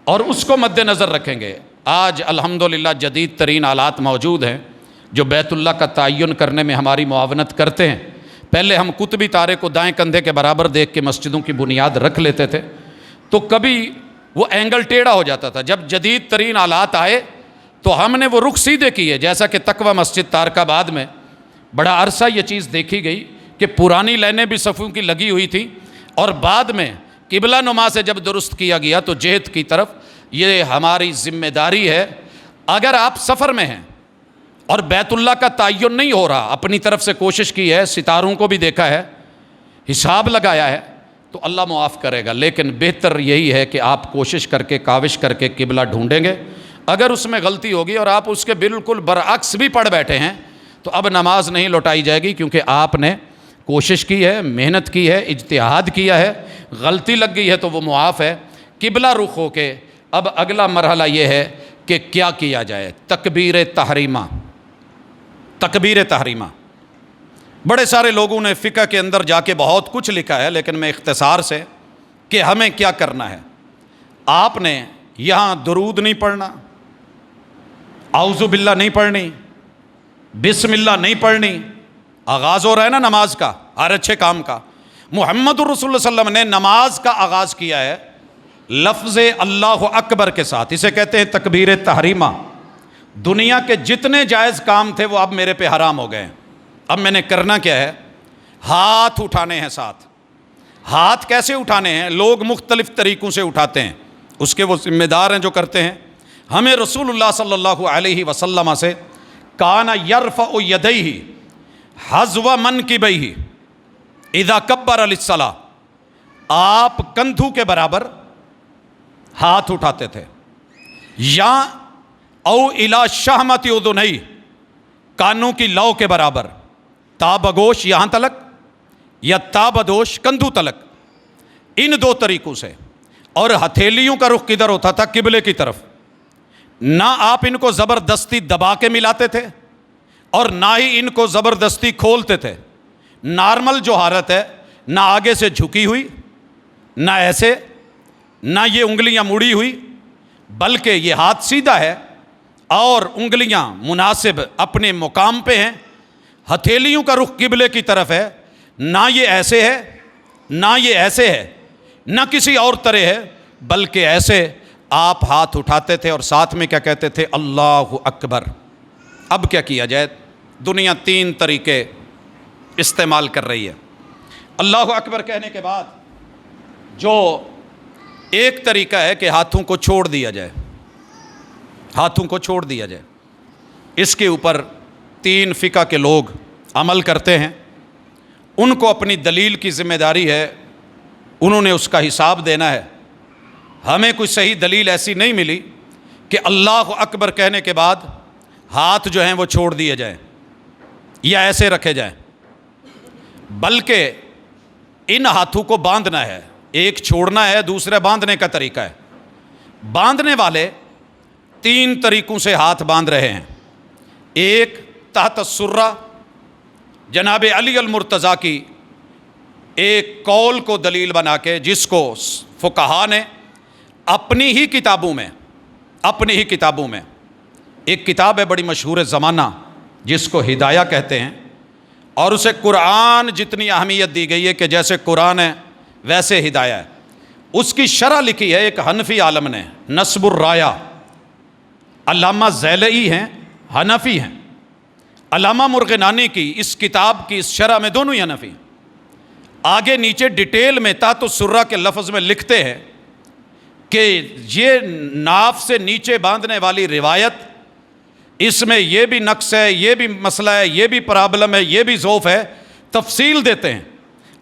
اور اس کو مد نظر رکھیں گے۔ آج الحمدللہ جدید ترین آلات موجود ہیں جو بیت اللہ کا تعین کرنے میں ہماری معاونت کرتے ہیں۔ پہلے ہم قطبی تارے کو دائیں کندھے کے برابر دیکھ کے مسجدوں کی بنیاد رکھ لیتے تھے تو کبھی وہ اینگل ٹیڑھا ہو جاتا تھا۔ جب جدید ترین آلات آئے تو ہم نے وہ رخ سیدھے کیے، جیسا کہ تقوی مسجد تارک آباد میں بڑا عرصہ یہ چیز دیکھی گئی کہ پرانی لائنیں بھی صفوں کی لگی ہوئی تھیں، اور بعد میں قبلہ نما سے جب درست کیا گیا تو جہت کی طرف۔ یہ ہماری ذمہ داری ہے۔ اگر آپ سفر میں ہیں اور بیت اللہ کا تعین نہیں ہو رہا، اپنی طرف سے کوشش کی ہے، ستاروں کو بھی دیکھا ہے، حساب لگایا ہے، تو اللہ معاف کرے گا۔ لیکن بہتر یہی ہے کہ آپ کوشش کر کے، کاوش کر کے قبلہ ڈھونڈیں گے۔ اگر اس میں غلطی ہوگی اور آپ اس کے بالکل برعکس بھی پڑھ بیٹھے ہیں تو اب نماز نہیں لوٹائی جائے گی، کیونکہ آپ نے کوشش کی ہے، محنت کی ہے، اجتہاد کیا ہے، غلطی لگ گئی ہے تو وہ معاف ہے۔ قبلہ رخ ہو کے اب اگلا مرحلہ یہ ہے کہ کیا کیا جائے؟ تکبیر تحریمہ۔ تکبیر تحریمہ۔ بڑے سارے لوگوں نے فقہ کے اندر جا کے بہت کچھ لکھا ہے، لیکن میں اختصار سے کہ ہمیں کیا کرنا ہے، آپ نے یہاں درود نہیں پڑھنا، اعوذ باللہ نہیں پڑھنی، بسم اللہ نہیں پڑھنی۔ آغاز ہو رہا ہے نا نماز کا، ہر اچھے کام کا۔ محمد الرسول اللہ صلی اللہ علیہ وسلم نے نماز کا آغاز کیا ہے لفظ اللہ اکبر کے ساتھ، اسے کہتے ہیں تکبیر تحریمہ۔ دنیا کے جتنے جائز کام تھے وہ اب میرے پہ حرام ہو گئے ہیں۔ اب میں نے کرنا کیا ہے، ہاتھ اٹھانے ہیں ساتھ۔ ہاتھ کیسے اٹھانے ہیں؟ لوگ مختلف طریقوں سے اٹھاتے ہیں، اس کے وہ ذمہ دار ہیں جو کرتے ہیں۔ ہمیں رسول اللہ صلی اللہ علیہ وسلم سے کان یرفع یدیہ حذو منکبیہ اذا کبر للصلاۃ، آپ کندھوں کے برابر ہاتھ اٹھاتے تھے، یا او الی شہمۃ اذنیہ، کانوں کی لو کے برابر، تا بگوش یہاں تلک یا تا بدوش کندھوں تلک، ان دو طریقوں سے۔ اور ہتھیلیوں کا رخ کدھر ہوتا تھا؟ قبلے کی طرف۔ نہ آپ ان کو زبردستی دبا کے ملاتے تھے اور نہ ہی ان کو زبردستی کھولتے تھے۔ نارمل جو حالت ہے، نہ آگے سے جھکی ہوئی، نہ ایسے، نہ یہ انگلیاں مڑی ہوئی، بلکہ یہ ہاتھ سیدھا ہے اور انگلیاں مناسب اپنے مقام پہ ہیں، ہتھیلیوں کا رخ قبلے کی طرف ہے، نہ یہ ایسے ہے، نہ یہ ایسے ہے، نہ کسی اور طرح ہے، بلکہ ایسے آپ ہاتھ اٹھاتے تھے اور ساتھ میں کیا کہتے تھے؟ اللہ اکبر۔ اب کیا کیا جائے؟ دنیا تین طریقے استعمال کر رہی ہے۔ اللہ اکبر کہنے کے بعد جو ایک طریقہ ہے کہ ہاتھوں کو چھوڑ دیا جائے، ہاتھوں کو چھوڑ دیا جائے۔ اس کے اوپر تین فقہ کے لوگ عمل کرتے ہیں، ان کو اپنی دلیل کی ذمہ داری ہے، انہوں نے اس کا حساب دینا ہے۔ ہمیں کوئی صحیح دلیل ایسی نہیں ملی کہ اللہ اکبر کہنے کے بعد ہاتھ جو ہیں وہ چھوڑ دیے جائیں یا ایسے رکھے جائیں، بلکہ ان ہاتھوں کو باندھنا ہے۔ ایک چھوڑنا ہے، دوسرا باندھنے کا طریقہ ہے۔ باندھنے والے تین طریقوں سے ہاتھ باندھ رہے ہیں۔ ایک تحت السرہ، جناب علی المرتضیٰ کی ایک قول کو دلیل بنا کے، جس کو فقہا نے اپنی ہی کتابوں میں ایک کتاب ہے بڑی مشہور زمانہ جس کو ہدایہ کہتے ہیں، اور اسے قرآن جتنی اہمیت دی گئی ہے کہ جیسے قرآن ہے ویسے ہدایہ ہے۔ اس کی شرح لکھی ہے ایک حنفی عالم نے، نصب الرایہ۔ علامہ زیلعی ہیں، حنفی ہیں۔ علامہ مرغنانی کی اس کتاب کی اس شرح میں دونوں ہی حنفی ہیں۔ آگے نیچے ڈیٹیل میں تحت السرہ کے لفظ میں لکھتے ہیں کہ یہ ناف سے نیچے باندھنے والی روایت، اس میں یہ بھی نقص ہے، یہ بھی مسئلہ ہے، یہ بھی پرابلم ہے، یہ بھی ضعف ہے، تفصیل دیتے ہیں۔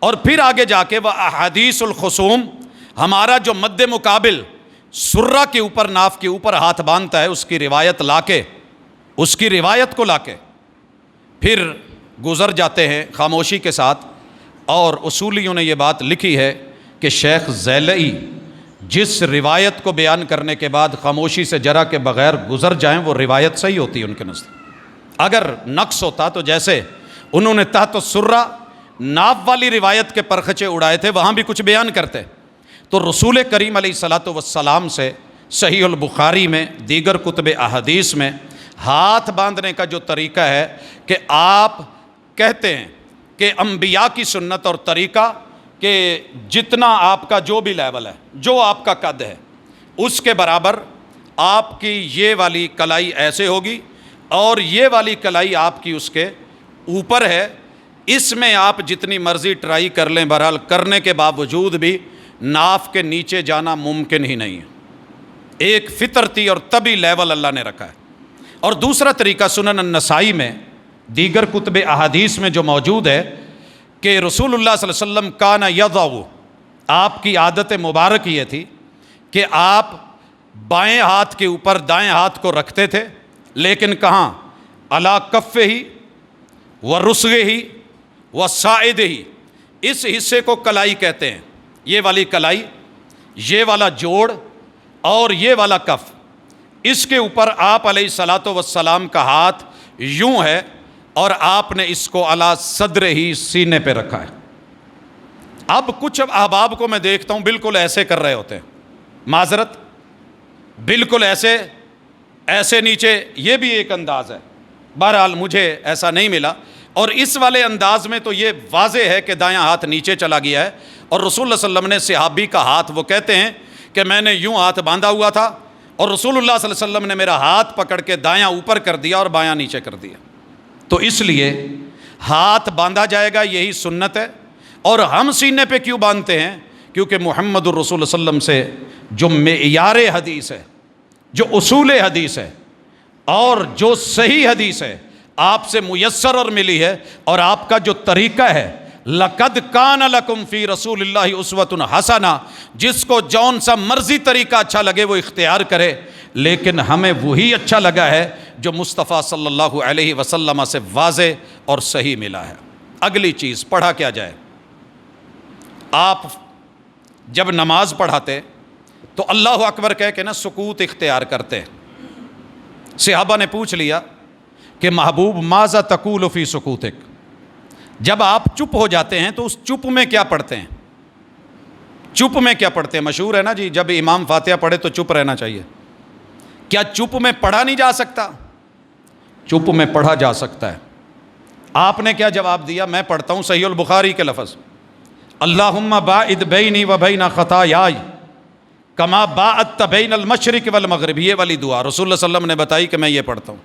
اور پھر آگے جا کے وہ احادیث الخصوم، ہمارا جو مد مقابل سرہ کے اوپر، ناف کے اوپر ہاتھ باندھتا ہے، اس کی روایت کو لا کے پھر گزر جاتے ہیں خاموشی کے ساتھ۔ اور اصولیوں نے یہ بات لکھی ہے کہ شیخ زیلعی جس روایت کو بیان کرنے کے بعد خاموشی سے جرا کے بغیر گزر جائیں، وہ روایت صحیح ہوتی ہے ان کے نزدیک۔ اگر نقص ہوتا تو جیسے انہوں نے تحت السرہ ناف والی روایت کے پرخچے اڑائے تھے، وہاں بھی کچھ بیان کرتے، تو رسول کریم علیہ الصلاۃ والسلام سے صحیح البخاری میں، دیگر کتب احادیث میں ہاتھ باندھنے کا جو طریقہ ہے کہ آپ کہتے ہیں کہ انبیاء کی سنت اور طریقہ کہ جتنا آپ کا جو بھی لیول ہے، جو آپ کا قد ہے، اس کے برابر آپ کی یہ والی کلائی ایسے ہوگی اور یہ والی کلائی آپ کی اس کے اوپر ہے۔ اس میں آپ جتنی مرضی ٹرائی کر لیں، بہرحال کرنے کے باوجود بھی ناف کے نیچے جانا ممکن ہی نہیں ہے۔ ایک فطرتی اور طبی لیول اللہ نے رکھا ہے۔ اور دوسرا طریقہ سنن النسائی میں، دیگر کتب احادیث میں جو موجود ہے کہ رسول اللہ صلی اللہ علیہ وسلم کان یضع، آپ کی عادت مبارک یہ تھی کہ آپ بائیں ہاتھ کے اوپر دائیں ہاتھ کو رکھتے تھے، لیکن کہاں؟ علی کفہ ہی و رسغہ ہی و ساعد ہی، اس حصے کو کلائی کہتے ہیں۔ یہ والی کلائی، یہ والا جوڑ اور یہ والا کف، اس کے اوپر آپ علیہ الصلاۃ والسلام کا ہاتھ یوں ہے اور آپ نے اس کو علی صدر ہی سینے پہ رکھا ہے۔ اب کچھ احباب کو میں دیکھتا ہوں بالکل ایسے کر رہے ہوتے ہیں، معذرت، بالکل ایسے نیچے، یہ بھی ایک انداز ہے، بہرحال مجھے ایسا نہیں ملا۔ اور اس والے انداز میں تو یہ واضح ہے کہ دایاں ہاتھ نیچے چلا گیا ہے، اور رسول اللہ صلی اللہ علیہ وسلم نے صحابی کا ہاتھ، وہ کہتے ہیں کہ میں نے یوں ہاتھ باندھا ہوا تھا اور رسول اللہ صلی اللہ علیہ وسلم نے میرا ہاتھ پکڑ کے دایاں اوپر کر دیا اور بایاں نیچے کر دیا۔ تو اس لیے ہاتھ باندھا جائے گا، یہی سنت ہے۔ اور ہم سینے پہ کیوں باندھتے ہیں؟ کیونکہ محمد الرسول صلی اللہ علیہ وسلم سے جو معیار حدیث ہے، جو اصول حدیث ہے، اور جو صحیح حدیث ہے آپ سے میسر اور ملی ہے، اور آپ کا جو طریقہ ہے، لَقَدْ كَانَ لَكُمْ فِي رَسُولِ اللَّهِ أُسْوَةٌ حَسَنَةٌ، جس کو جون سا مرضی طریقہ اچھا لگے وہ اختیار کرے، لیکن ہمیں وہی اچھا لگا ہے جو مصطفیٰ صلی اللہ علیہ وسلم سے واضح اور صحیح ملا ہے۔ اگلی چیز، پڑھا کیا جائے؟ آپ جب نماز پڑھاتے تو اللہ اکبر کہہ کے نا سکوت اختیار کرتے۔ صحابہ نے پوچھ لیا کہ محبوب ماذا تقول فی سکوتک، جب آپ چپ ہو جاتے ہیں تو اس چپ میں کیا پڑھتے ہیں؟ چپ میں کیا پڑھتے ہیں؟ مشہور ہے نا جی، جب امام فاتحہ پڑھے تو چپ رہنا چاہیے۔ کیا چپ میں پڑھا نہیں جا سکتا؟ چپ میں پڑھا جا سکتا ہے۔ آپ نے کیا جواب دیا؟ میں پڑھتا ہوں صحیح البخاری کے لفظ، اللہم باعد بینی و بین خطایائی کما باعدت بین المشرق والمغرب، یہ والی دعا رسول اللہ صلی اللہ علیہ وسلم نے بتائی کہ میں یہ پڑھتا ہوں،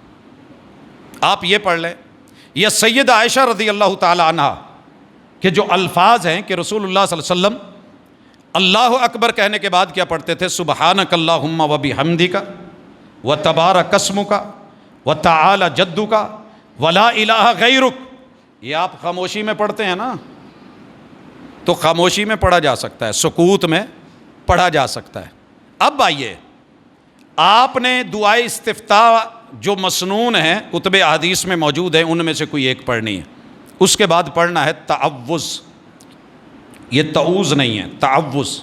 آپ یہ پڑھ لیں۔ یہ سیدہ عائشہ رضی اللہ تعالی عنہ کہ جو الفاظ ہیں کہ رسول اللہ صلی اللہ علیہ وسلم اللہ اکبر کہنے کے بعد کیا پڑھتے تھے؟ سبحانک اللہم و بحمدک و تبارک اسمک و تعالی جدک ولا الہ غیرک۔ یہ آپ خاموشی میں پڑھتے ہیں نا، تو خاموشی میں پڑھا جا سکتا ہے، سکوت میں پڑھا جا سکتا ہے۔ اب آئیے، آپ نے دعائے استفتاح جو مسنون ہیں کتب احادیث میں موجود ہیں ان میں سے کوئی ایک پڑھنی ہے، اس کے بعد پڑھنا ہے تعوذ، یہ تعوذ نہیں ہے، تعوذ،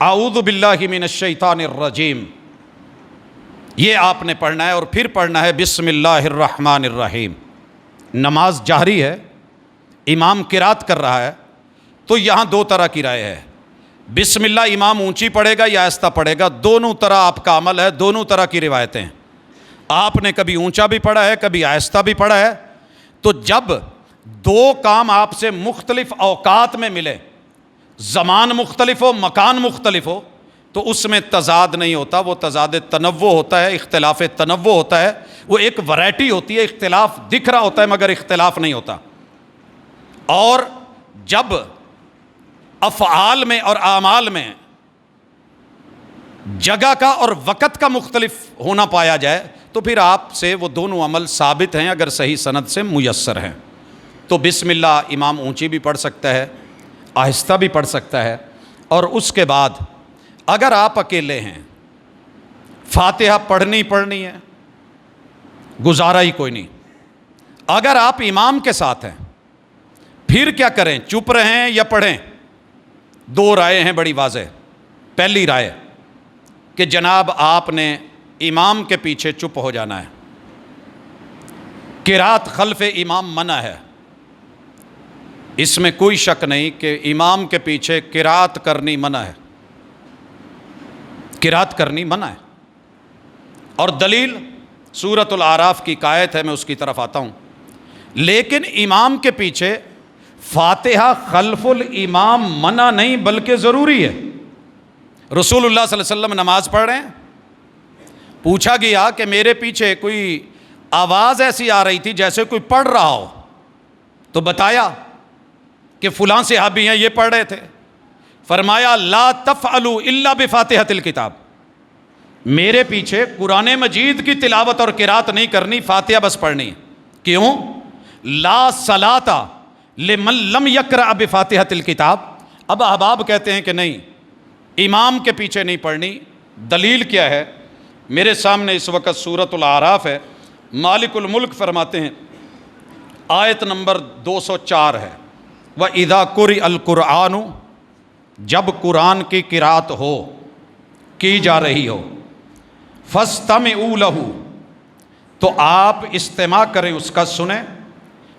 اعوذ باللہ من الشیطان الرجیم، یہ آپ نے پڑھنا ہے، اور پھر پڑھنا ہے بسم اللہ الرحمن الرحیم۔ نماز جہری ہے، امام قرات کر رہا ہے، تو یہاں دو طرح کی رائے ہے، بسم اللہ امام اونچی پڑھے گا یا آہستہ پڑھے گا، دونوں طرح آپ کا عمل ہے، دونوں طرح کی روایتیں ہیں۔ آپ نے کبھی اونچا بھی پڑھا ہے، کبھی آہستہ بھی پڑھا ہے۔ تو جب دو کام آپ سے مختلف اوقات میں ملے، زمان مختلف ہو، مکان مختلف ہو، تو اس میں تضاد نہیں ہوتا، وہ تضاد تنوع ہوتا ہے، اختلاف تنوع ہوتا ہے، وہ ایک ورائٹی ہوتی ہے، اختلاف دکھ رہا ہوتا ہے مگر اختلاف نہیں ہوتا۔ اور جب افعال میں اور اعمال میں جگہ کا اور وقت کا مختلف ہونا پایا جائے تو پھر آپ سے وہ دونوں عمل ثابت ہیں اگر صحیح سند سے میسر ہیں۔ تو بسم اللہ امام اونچی بھی پڑھ سکتا ہے، آہستہ بھی پڑھ سکتا ہے، اور اس کے بعد اگر آپ اکیلے ہیں، فاتحہ پڑھنی ہے، گزارا ہی کوئی نہیں۔ اگر آپ امام کے ساتھ ہیں پھر کیا کریں؟ چپ رہیں یا پڑھیں؟ دو رائے ہیں بڑی واضح۔ پہلی رائے کہ جناب آپ نے امام کے پیچھے چپ ہو جانا ہے، قرات خلف امام منع ہے، اس میں کوئی شک نہیں کہ امام کے پیچھے قرات کرنی منع ہے، قرات کرنی منع ہے۔ اور دلیل سورۃ الاعراف کی آیت ہے، میں اس کی طرف آتا ہوں۔ لیکن امام کے پیچھے فاتحہ خلف الامام منع نہیں بلکہ ضروری ہے۔ رسول اللہ صلی اللہ علیہ وسلم نماز پڑھ رہے ہیں، پوچھا گیا کہ میرے پیچھے کوئی آواز ایسی آ رہی تھی جیسے کوئی پڑھ رہا ہو، تو بتایا کہ فلاں صحابی ہیں یہ پڑھ رہے تھے، فرمایا لا تفعلوا الا بفاتحۃ الکتاب، میرے پیچھے قرآن مجید کی تلاوت اور قرات نہیں کرنی، فاتحہ بس پڑھنی ہے۔ کیوں؟ لا صلاۃ لمن لم یقرأ بفاتحۃ الکتاب۔ اب احباب کہتے ہیں کہ نہیں، امام کے پیچھے نہیں پڑھنی۔ دلیل کیا ہے؟ میرے سامنے اس وقت سورۃ الاعراف ہے، مالک الملک فرماتے ہیں، آیت نمبر 204 ہے، وَإِذَا قُرِئَ الْقُرْآنُ، جب قرآن کی قرات ہو، کی جا رہی ہو، فَاسْتَمِعُوا لَهُ، تو آپ استماع کریں، اس کا سنیں،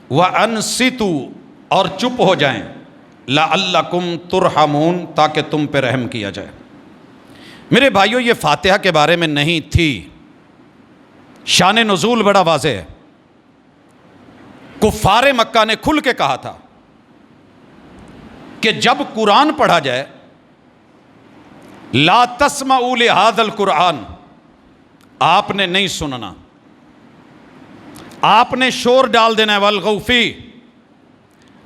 وَأَنصِتُوا اور چپ ہو جائیں، لَعَلَّكُمْ تُرْحَمُونَ تاکہ تم پہ رحم کیا جائے۔ میرے بھائیوں، یہ فاتحہ کے بارے میں نہیں تھی، شان نزول بڑا واضح ہے۔ کفار مکہ نے کھل کے کہا تھا کہ جب قرآن پڑھا جائے لا تسمعوا لہذا القرآن، آپ نے نہیں سننا، آپ نے شور ڈال دینا ہے، والغوا فیہ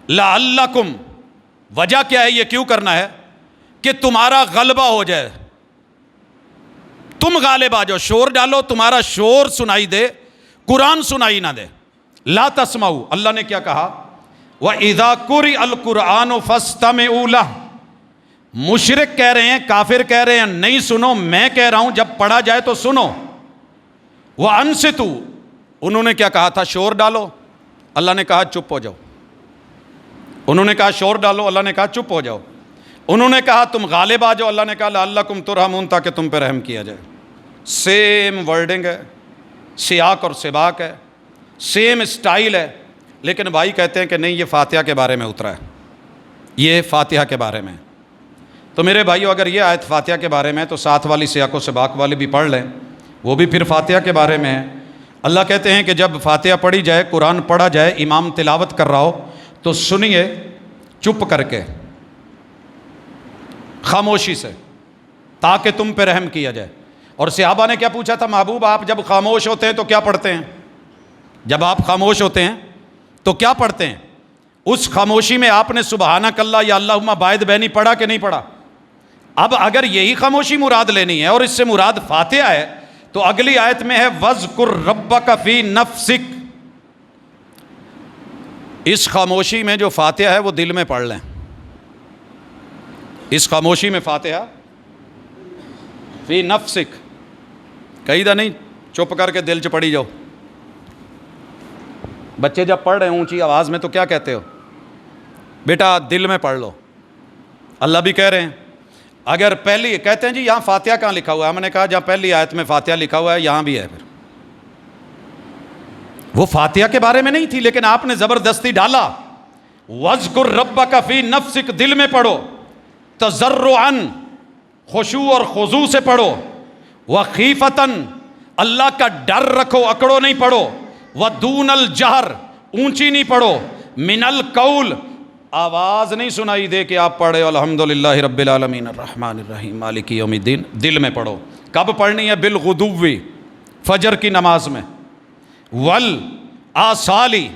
لعلکم، وجہ کیا ہے، یہ کیوں کرنا ہے کہ تمہارا غلبہ ہو جائے، تم غالب آ جاؤ، شور ڈالو، تمہارا شور سنائی دے، قرآن سنائی نہ دے۔ لا تسمعوا، اللہ نے کیا کہا، وَإِذَا قُرِئَ الْقُرْآنُ فَاسْتَمِعُوا لَهُ، مشرک کہہ رہے ہیں، کافر کہہ رہے ہیں نہیں سنو، میں کہہ رہا ہوں جب پڑھا جائے تو سنو۔ وَأَنصِتُوا، انہوں نے کیا کہا تھا، شور ڈالو، اللہ نے کہا چپ ہو جاؤ۔ انہوں نے کہا شور ڈالو، اللہ نے کہا چپ ہو جاؤ۔ انہوں نے کہا تم غالب آ جاؤ، اللہ نے کہا لعلکم ترحمون تاکہ تم پہ رحم کیا جائے۔ سیم ورڈنگ ہے، سیاق اور سباق ہے، سیم اسٹائل ہے، لیکن بھائی کہتے ہیں کہ نہیں یہ فاتحہ کے بارے میں اترا ہے، یہ فاتحہ کے بارے میں۔ تو میرے بھائیو، اگر یہ آیت فاتحہ کے بارے میں ہے تو ساتھ والی سیاق و سباق والی بھی پڑھ لیں، وہ بھی پھر فاتحہ کے بارے میں ہے۔ اللہ کہتے ہیں کہ جب فاتحہ پڑھی جائے، قرآن پڑھا جائے، امام تلاوت کر رہا ہو تو سنیے چپ کر کے، خاموشی سے، تاکہ تم پہ رحم کیا جائے۔ اور صحابہ نے کیا پوچھا تھا، محبوب آپ جب خاموش ہوتے ہیں تو کیا پڑھتے ہیں؟ جب آپ خاموش ہوتے ہیں تو کیا پڑھتے ہیں؟ اس خاموشی میں آپ نے سبحانک اللہ یا اللہم باعد بینی پڑھا کہ نہیں پڑھا؟ اب اگر یہی خاموشی مراد لینی ہے اور اس سے مراد فاتحہ ہے تو اگلی آیت میں ہے وَاذْكُرْ رَبَّكَ فِي نَفْسِكَ، اس خاموشی میں جو فاتحہ ہے وہ دل میں پڑھ لیں۔ اس خاموشی میں فاتحہ فی نفسک، کہیں دا نہیں چپ کر کے دل چ پڑھی جاؤ۔ بچے جب پڑھ رہے ہیں اونچی آواز میں تو کیا کہتے ہو، بیٹا دل میں پڑھ لو۔ اللہ بھی کہہ رہے ہیں، اگر پہلی کہتے ہیں جی یہاں فاتحہ کہاں لکھا ہوا ہے، ہم نے کہا جہاں پہلی آیت میں فاتحہ لکھا ہوا ہے یہاں بھی ہے، پھر وہ فاتحہ کے بارے میں نہیں تھی، لیکن آپ نے زبردستی ڈالا وَاذْكُرْ رَبَّكَ فِي نَفْسِكَ، دل میں پڑھو، تضرعاً، خشوع اور خضوع سے پڑھو، وخیفتاً، اللہ کا ڈر رکھو، اکڑو نہیں پڑھو، ودون الجہر، اونچی نہیں پڑھو، من القول، آواز نہیں سنائی دے کہ آپ پڑھے الحمدللہ رب العالمین الرحمن الرحیم مالک یوم الدین، دل میں پڑھو۔ کب پڑھنی ہے؟ بالغدو، فجر کی نماز میں، والآصالی،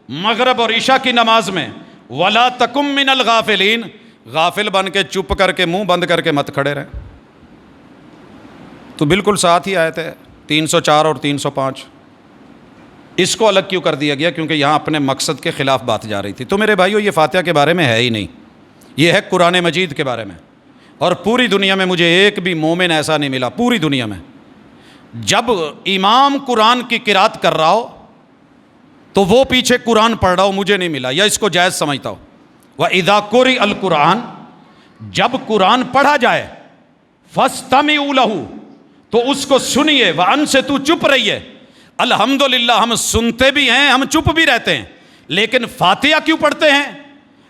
مغرب اور عشاء کی نماز میں، ولا تکم من الغافلین، غافل بن کے چپ کر کے منہ بند کر کے مت کھڑے رہیں۔ تو بالکل ساتھ ہی آیت ہے 304 اور 305، اس کو الگ کیوں کر دیا گیا؟ کیونکہ یہاں اپنے مقصد کے خلاف بات جا رہی تھی۔ تو میرے بھائیو، یہ فاتحہ کے بارے میں ہے ہی نہیں، یہ ہے قرآن مجید کے بارے میں۔ اور پوری دنیا میں مجھے ایک بھی مومن ایسا نہیں ملا، پوری دنیا میں، جب امام قرآن کی قرات کر رہا ہو تو وہ پیچھے قرآن پڑھ رہا ہو، مجھے نہیں ملا، یا اس کو جائز سمجھتا ہو۔ وَإِذَا قُرِئَ الْقُرْآنُ، جب قرآن پڑھا جائے، فَاسْتَمِعُوا لَهُ، تو اس کو سنیے، وَأَنصِتُوا، چپ رہیے۔ الحمدللہ ہم سنتے بھی ہیں، ہم چپ بھی رہتے ہیں، لیکن فاتحہ کیوں پڑھتے ہیں؟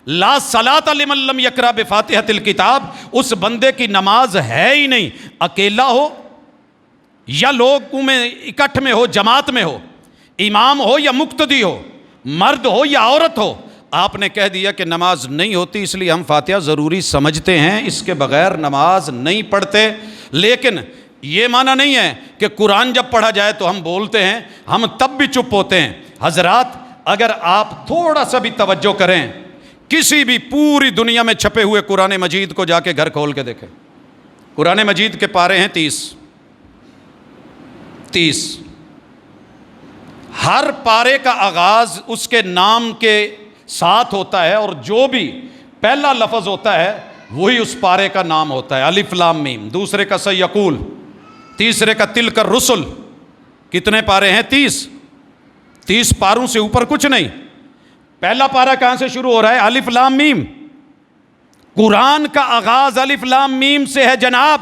لا صلاۃ لمن لم یقرأ بفاتحۃ الکتاب، اس بندے کی نماز ہے ہی نہیں، اکیلا ہو یا لوگوں میں اکٹھ میں ہو، جماعت میں ہو، امام ہو یا مقتدی ہو، مرد ہو یا عورت ہو، آپ نے کہہ دیا کہ نماز نہیں ہوتی، اس لیے ہم فاتحہ ضروری سمجھتے ہیں، اس کے بغیر نماز نہیں پڑھتے۔ لیکن یہ معنی نہیں ہے کہ قرآن جب پڑھا جائے تو ہم بولتے ہیں، ہم تب بھی چپ ہوتے ہیں۔ حضرات، اگر آپ تھوڑا سا بھی توجہ کریں، کسی بھی پوری دنیا میں چھپے ہوئے قرآن مجید کو جا کے گھر کھول کے دیکھیں، قرآن مجید کے پارے ہیں 30، ہر پارے کا آغاز اس کے نام کے ساتھ ہوتا ہے، اور جو بھی پہلا لفظ ہوتا ہے وہی اس پارے کا نام ہوتا ہے۔ الف لام میم، دوسرے کا سیقول، تیسرے کا تلک الرسل۔ کتنے پارے ہیں؟ 30 پاروں سے اوپر کچھ نہیں۔ پہلا پارہ کہاں سے شروع ہو رہا ہے؟ الف لام میم۔ قرآن کا آغاز الف لام میم سے ہے جناب۔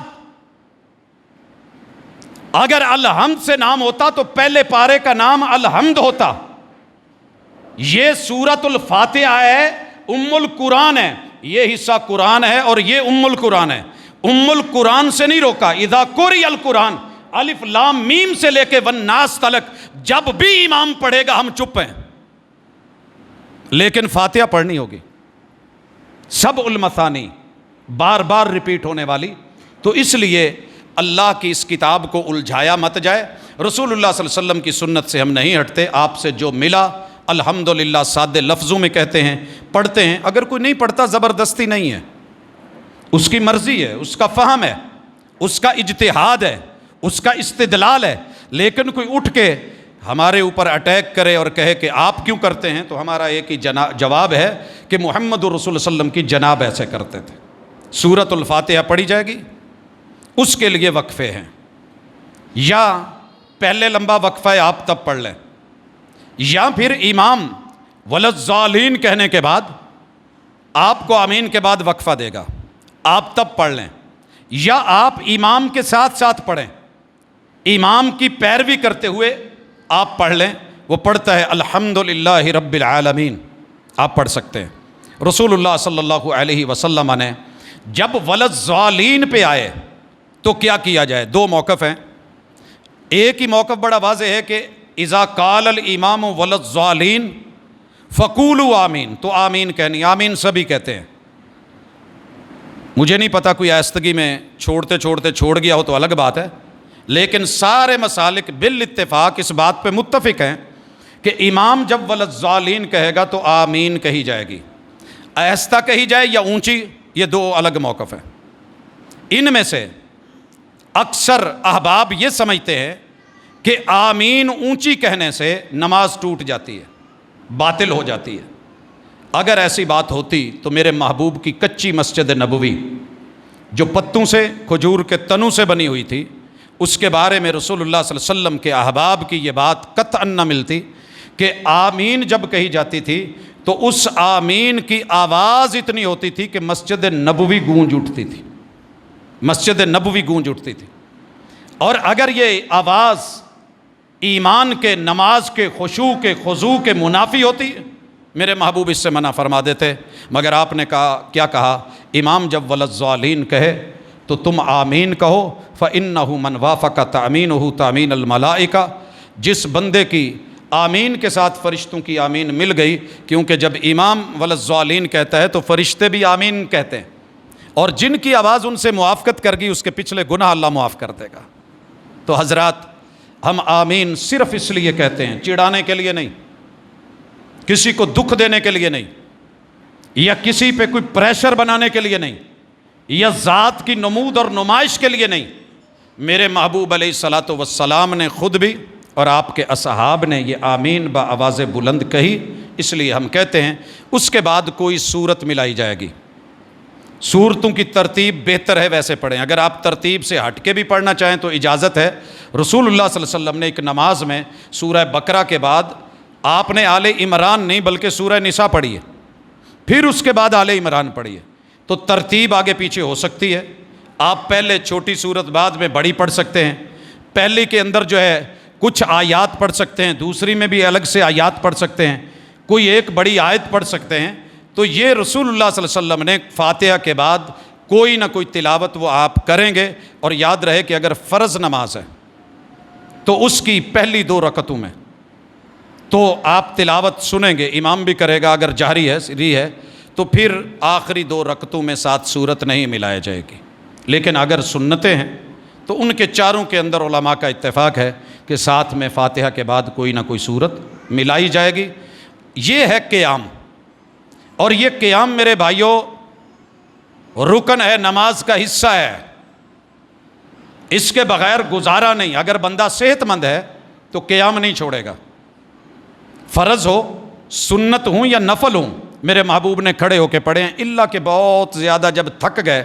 اگر الحمد سے نام ہوتا تو پہلے پارے کا نام الحمد ہوتا۔ یہ سورۃ الفاتحہ ہے، ام القرآن ہے، یہ حصہ قرآن ہے اور یہ ام القرآن ہے۔ ام القرآن سے نہیں روکا، اذا قرئ القرآن الف لام میم سے لے کے والناس تلک جب بھی امام پڑھے گا ہم چپ ہیں، لیکن فاتحہ پڑھنی ہوگی، سب المثانی بار بار ریپیٹ ہونے والی۔ تو اس لیے اللہ کی اس کتاب کو الجھایا مت جائے۔ رسول اللہ صلی اللہ علیہ وسلم کی سنت سے ہم نہیں ہٹتے، آپ سے جو ملا الحمدللہ سادے لفظوں میں کہتے ہیں، پڑھتے ہیں۔ اگر کوئی نہیں پڑھتا زبردستی نہیں ہے، اس کی مرضی ہے، اس کا فہم ہے، اس کا اجتہاد ہے، اس کا استدلال ہے، لیکن کوئی اٹھ کے ہمارے اوپر اٹیک کرے اور کہے کہ آپ کیوں کرتے ہیں، تو ہمارا ایک ہی جواب ہے کہ محمد رسول اللہ صلی اللہ علیہ وسلم کی جناب ایسے کرتے تھے۔ سورۃ الفاتحہ پڑھی جائے گی، اس کے لیے وقفے ہیں، یا پہلے لمبا وقفہ ہے آپ تب پڑھ لیں، یا پھر امام ولضالین کہنے کے بعد آپ کو آمین کے بعد وقفہ دے گا، آپ تب پڑھ لیں، یا آپ امام کے ساتھ ساتھ پڑھیں، امام کی پیروی کرتے ہوئے آپ پڑھ لیں۔ وہ پڑھتا ہے الحمدللہ رب العالمین، آپ پڑھ سکتے ہیں۔ رسول اللہ صلی اللہ علیہ وسلم نے جب ولضالین پہ آئے تو کیا کیا جائے؟ دو موقف ہیں۔ ایک ہی موقف بڑا واضح ہے کہ اذا قال الامام ولضالین فقولوا آمین، تو آمین کہنی، آمین سبھی کہتے ہیں۔ مجھے نہیں پتا کوئی آہستگی میں چھوڑتے چھوڑتے چھوڑ گیا ہو تو الگ بات ہے، لیکن سارے مسالک بالاتفاق اس بات پہ متفق ہیں کہ امام جب ولضالین کہے گا تو آمین کہی جائے گی، آہستہ کہی جائے یا اونچی، یہ دو الگ موقف ہیں۔ ان میں سے اکثر احباب یہ سمجھتے ہیں کہ آمین اونچی کہنے سے نماز ٹوٹ جاتی ہے، باطل ہو جاتی ہے۔ اگر ایسی بات ہوتی تو میرے محبوب کی کچی مسجد نبوی جو پتوں سے، کھجور کے تنوں سے بنی ہوئی تھی، اس کے بارے میں رسول اللہ صلی اللہ علیہ وسلم کے احباب کی یہ بات قطعاً نہ ملتی کہ آمین جب کہی جاتی تھی تو اس آمین کی آواز اتنی ہوتی تھی کہ مسجد نبوی گونج اٹھتی تھی، مسجد نبوی گونج اٹھتی تھی۔ اور اگر یہ آواز ایمان کے، نماز کے، خشوع کے، خضوع کے منافی ہوتی، میرے محبوب اس سے منع فرما دیتے، مگر آپ نے کہا، کیا کہا؟ امام جب ولضالین کہے تو تم آمین کہو، فَإِنَّهُ مَنْ وَافَقَ تَأْمِينُهُ تَأْمِينَ الْمَلَائِكَةِ، جس بندے کی آمین کے ساتھ فرشتوں کی آمین مل گئی، کیونکہ جب امام ولضالین کہتا ہے تو فرشتے بھی آمین کہتے ہیں، اور جن کی آواز ان سے موافقت کر گئی اس کے پچھلے گناہ اللہ معاف کر دے گا۔ تو حضرات، ہم آمین صرف اس لیے کہتے ہیں، چڑھانے کے لیے نہیں، کسی کو دکھ دینے کے لیے نہیں، یا کسی پہ کوئی پریشر بنانے کے لیے نہیں، یا ذات کی نمود اور نمائش کے لیے نہیں۔ میرے محبوب علیہ الصلاۃ والسلام نے خود بھی اور آپ کے اصحاب نے یہ آمین با آواز بلند کہی، اس لیے ہم کہتے ہیں۔ اس کے بعد کوئی صورت ملائی جائے گی، صورتوں کی ترتیب بہتر ہے ویسے پڑھیں، اگر آپ ترتیب سے ہٹ کے بھی پڑھنا چاہیں تو اجازت ہے۔ رسول اللہ صلی اللہ علیہ وسلم نے ایک نماز میں سورہ بقرہ کے بعد آپ نے آل عمران نہیں بلکہ سورہ نساء پڑھی ہے، پھر اس کے بعد آل عمران پڑھی ہے، تو ترتیب آگے پیچھے ہو سکتی ہے۔ آپ پہلے چھوٹی صورت بعد میں بڑی پڑھ سکتے ہیں، پہلی کے اندر جو ہے کچھ آیات پڑھ سکتے ہیں، دوسری میں بھی الگ سے آیات پڑھ سکتے ہیں، کوئی ایک بڑی آیت پڑھ سکتے ہیں۔ تو یہ رسول اللہ صلی اللہ علیہ وسلم نے فاتحہ کے بعد کوئی نہ کوئی تلاوت وہ آپ کریں گے۔ اور یاد رہے کہ اگر فرض نماز ہے تو اس کی پہلی 2 رکعتوں میں تو آپ تلاوت سنیں گے، امام بھی کرے گا، اگر جہری ہے، سری ہے، تو پھر آخری 2 رکعتوں میں ساتھ صورت نہیں ملائی جائے گی۔ لیکن اگر سنتیں ہیں تو ان کے چاروں کے اندر علماء کا اتفاق ہے کہ ساتھ میں فاتحہ کے بعد کوئی نہ کوئی صورت ملائی جائے گی۔ یہ ہے قیام، اور یہ قیام میرے بھائیوں رکن ہے، نماز کا حصہ ہے، اس کے بغیر گزارا نہیں۔ اگر بندہ صحت مند ہے تو قیام نہیں چھوڑے گا، فرض ہو، سنت ہوں یا نفل ہوں۔ میرے محبوب نے کھڑے ہو کے پڑھے ہیں، اللہ کہ بہت زیادہ جب تھک گئے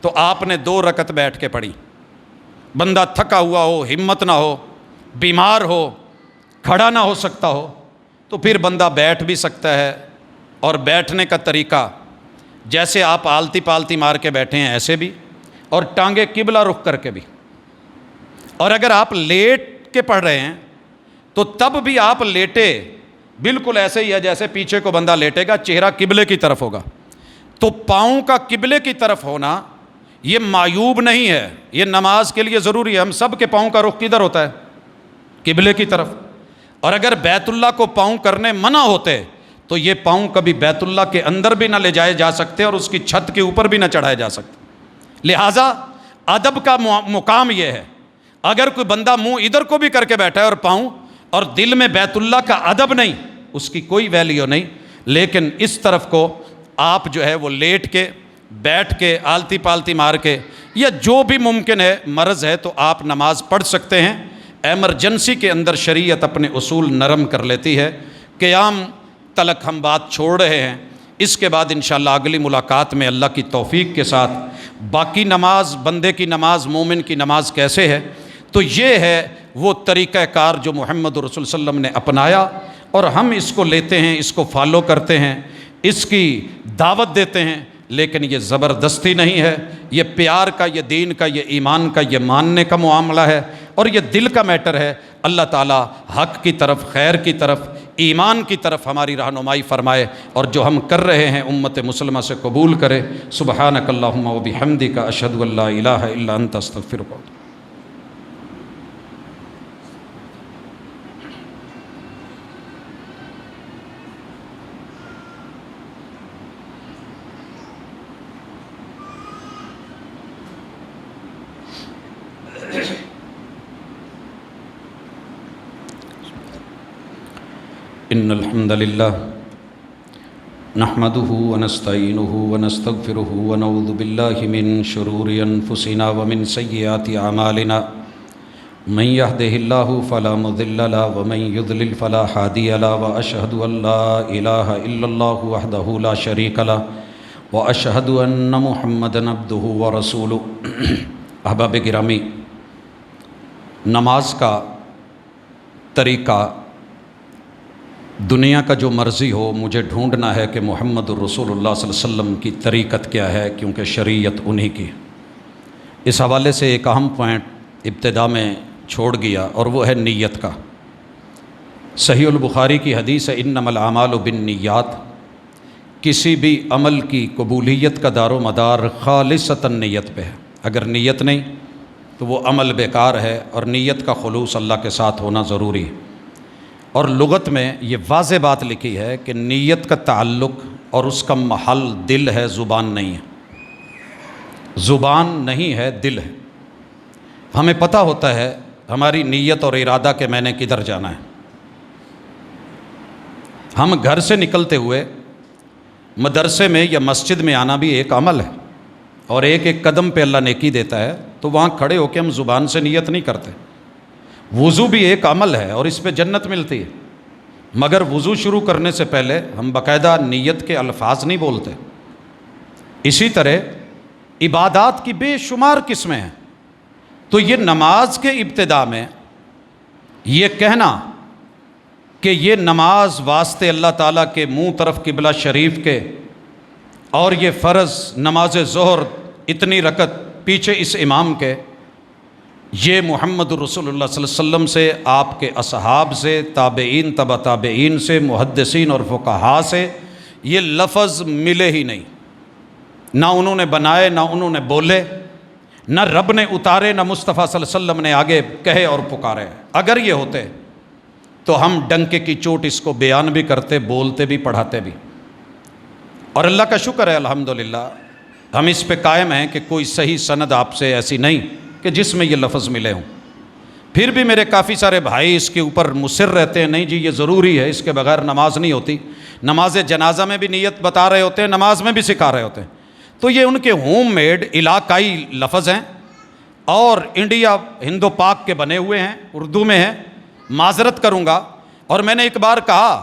تو آپ نے 2 رکعت بیٹھ کے پڑھی۔ بندہ تھکا ہوا ہو، ہمت نہ ہو، بیمار ہو، کھڑا نہ ہو سکتا ہو، تو پھر بندہ بیٹھ بھی سکتا ہے، اور بیٹھنے کا طریقہ جیسے آپ آلتی پالتی مار کے بیٹھے ہیں ایسے بھی، اور ٹانگیں قبلہ رخ کر کے بھی۔ اور اگر آپ لیٹ کے پڑھ رہے ہیں تو تب بھی آپ لیٹے بالکل ایسے ہی ہے جیسے پیچھے کو بندہ لیٹے گا، چہرہ قبلے کی طرف ہوگا۔ تو پاؤں کا قبلے کی طرف ہونا یہ معیوب نہیں ہے، یہ نماز کے لیے ضروری ہے۔ ہم سب کے پاؤں کا رخ کدھر ہوتا ہے؟ قبلے کی طرف۔ اور اگر بیت اللہ کو پاؤں کرنے منع ہوتے تو یہ پاؤں کبھی بیت اللہ کے اندر بھی نہ لے جائے جا سکتے اور اس کی چھت کے اوپر بھی نہ چڑھائے جا سکتے۔ لہٰذا ادب کا مقام یہ ہے، اگر کوئی بندہ منہ ادھر کو بھی کر کے بیٹھا ہے اور پاؤں، اور دل میں بیت اللہ کا ادب نہیں، اس کی کوئی ویلیو نہیں۔ لیکن اس طرف کو آپ جو ہے وہ لیٹ کے، بیٹھ کے، آلتی پالتی مار کے، یا جو بھی ممکن ہے، مرض ہے تو آپ نماز پڑھ سکتے ہیں۔ ایمرجنسی کے اندر شریعت اپنے اصول نرم کر لیتی ہے۔ قیام تلک ہم بات چھوڑ رہے ہیں، اس کے بعد انشاءاللہ اگلی ملاقات میں اللہ کی توفیق کے ساتھ باقی نماز، بندے کی نماز، مومن کی نماز کیسے ہے، تو یہ ہے وہ طریقہ کار جو محمد رسول صلی اللہ علیہ وسلم نے اپنایا، اور ہم اس کو لیتے ہیں، اس کو فالو کرتے ہیں، اس کی دعوت دیتے ہیں۔ لیکن یہ زبردستی نہیں ہے، یہ پیار کا، یہ دین کا، یہ ایمان کا، یہ ماننے کا معاملہ ہے، اور یہ دل کا میٹر ہے۔ اللہ تعالیٰ حق کی طرف، خیر کی طرف، ایمان کی طرف ہماری رہنمائی فرمائے، اور جو ہم کر رہے ہیں امت مسلمہ سے قبول کرے۔ سبحانک اللہم و بحمدک، اشہد ان لا الہ الا انت، استغفرک۔ ان الحمد للہ نحمده ونستعینه ونستغفره ونعوذ باللہ من شرور انفسنا ومن سیئات اعمالنا، من يهده الله فلا مضل له ومن يضلل فلا هادي له، واشهد ان لا الہ الا اللہ وحدہ لا شریک له، واشهد ان محمدا عبدہ ورسولہ۔ احباب گرامی، نماز کا طریقہ دنیا کا جو مرضی ہو، مجھے ڈھونڈنا ہے کہ محمد الرسول اللہ صلی اللہ علیہ وسلم کی طریقت کیا ہے، کیونکہ شریعت انہی کی۔ اس حوالے سے ایک اہم پوائنٹ ابتدا میں چھوڑ گیا، اور وہ ہے نیت کا۔ صحیح البخاری کی حدیث ہے، انما الاعمال بالنیات، کسی بھی عمل کی قبولیت کا دار و مدار خالصتاً نیت پہ ہے۔ اگر نیت نہیں تو وہ عمل بیکار ہے، اور نیت کا خلوص اللہ کے ساتھ ہونا ضروری ہے۔ اور لغت میں یہ واضح بات لکھی ہے کہ نیت کا تعلق اور اس کا محل دل ہے، زبان نہیں ہے۔ زبان نہیں ہے، دل ہے۔ ہمیں پتہ ہوتا ہے ہماری نیت اور ارادہ کہ میں نے کدھر جانا ہے۔ ہم گھر سے نکلتے ہوئے مدرسے میں یا مسجد میں آنا بھی ایک عمل ہے، اور ایک ایک قدم پہ اللہ نیکی دیتا ہے، تو وہاں کھڑے ہو کے ہم زبان سے نیت نہیں کرتے۔ وضو بھی ایک عمل ہے، اور اس پہ جنت ملتی ہے، مگر وضو شروع کرنے سے پہلے ہم باقاعدہ نیت کے الفاظ نہیں بولتے۔ اسی طرح عبادات کی بے شمار قسمیں ہیں، تو یہ نماز کے ابتدا میں یہ کہنا کہ یہ نماز واسطے اللہ تعالیٰ کے منہ طرف قبلہ شریف کے، اور یہ فرض نماز ظہر اتنی رکعت پیچھے اس امام کے، یہ محمد رسول اللہ صلی اللہ علیہ وسلم سے، آپ کے اصحاب سے، تابعین، تبع تابعین سے، محدثین اور فقہاء سے یہ لفظ ملے ہی نہیں۔ نہ انہوں نے بنائے، نہ انہوں نے بولے، نہ رب نے اتارے، نہ مصطفیٰ صلی اللہ علیہ وسلم نے آگے کہے اور پکارے۔ اگر یہ ہوتے تو ہم ڈنکے کی چوٹ اس کو بیان بھی کرتے، بولتے بھی، پڑھاتے بھی۔ اور اللہ کا شکر ہے الحمدللہ ہم اس پہ قائم ہیں کہ کوئی صحیح سند آپ سے ایسی نہیں کہ جس میں یہ لفظ ملے ہوں۔ پھر بھی میرے کافی سارے بھائی اس کے اوپر مصر رہتے ہیں، نہیں جی یہ ضروری ہے، اس کے بغیر نماز نہیں ہوتی۔ نماز جنازہ میں بھی نیت بتا رہے ہوتے ہیں، نماز میں بھی سکھا رہے ہوتے ہیں۔ تو یہ ان کے ہوم میڈ علاقائی لفظ ہیں، اور انڈیا ہند و پاک کے بنے ہوئے ہیں، اردو میں ہیں۔ معذرت کروں گا، اور میں نے ایک بار کہا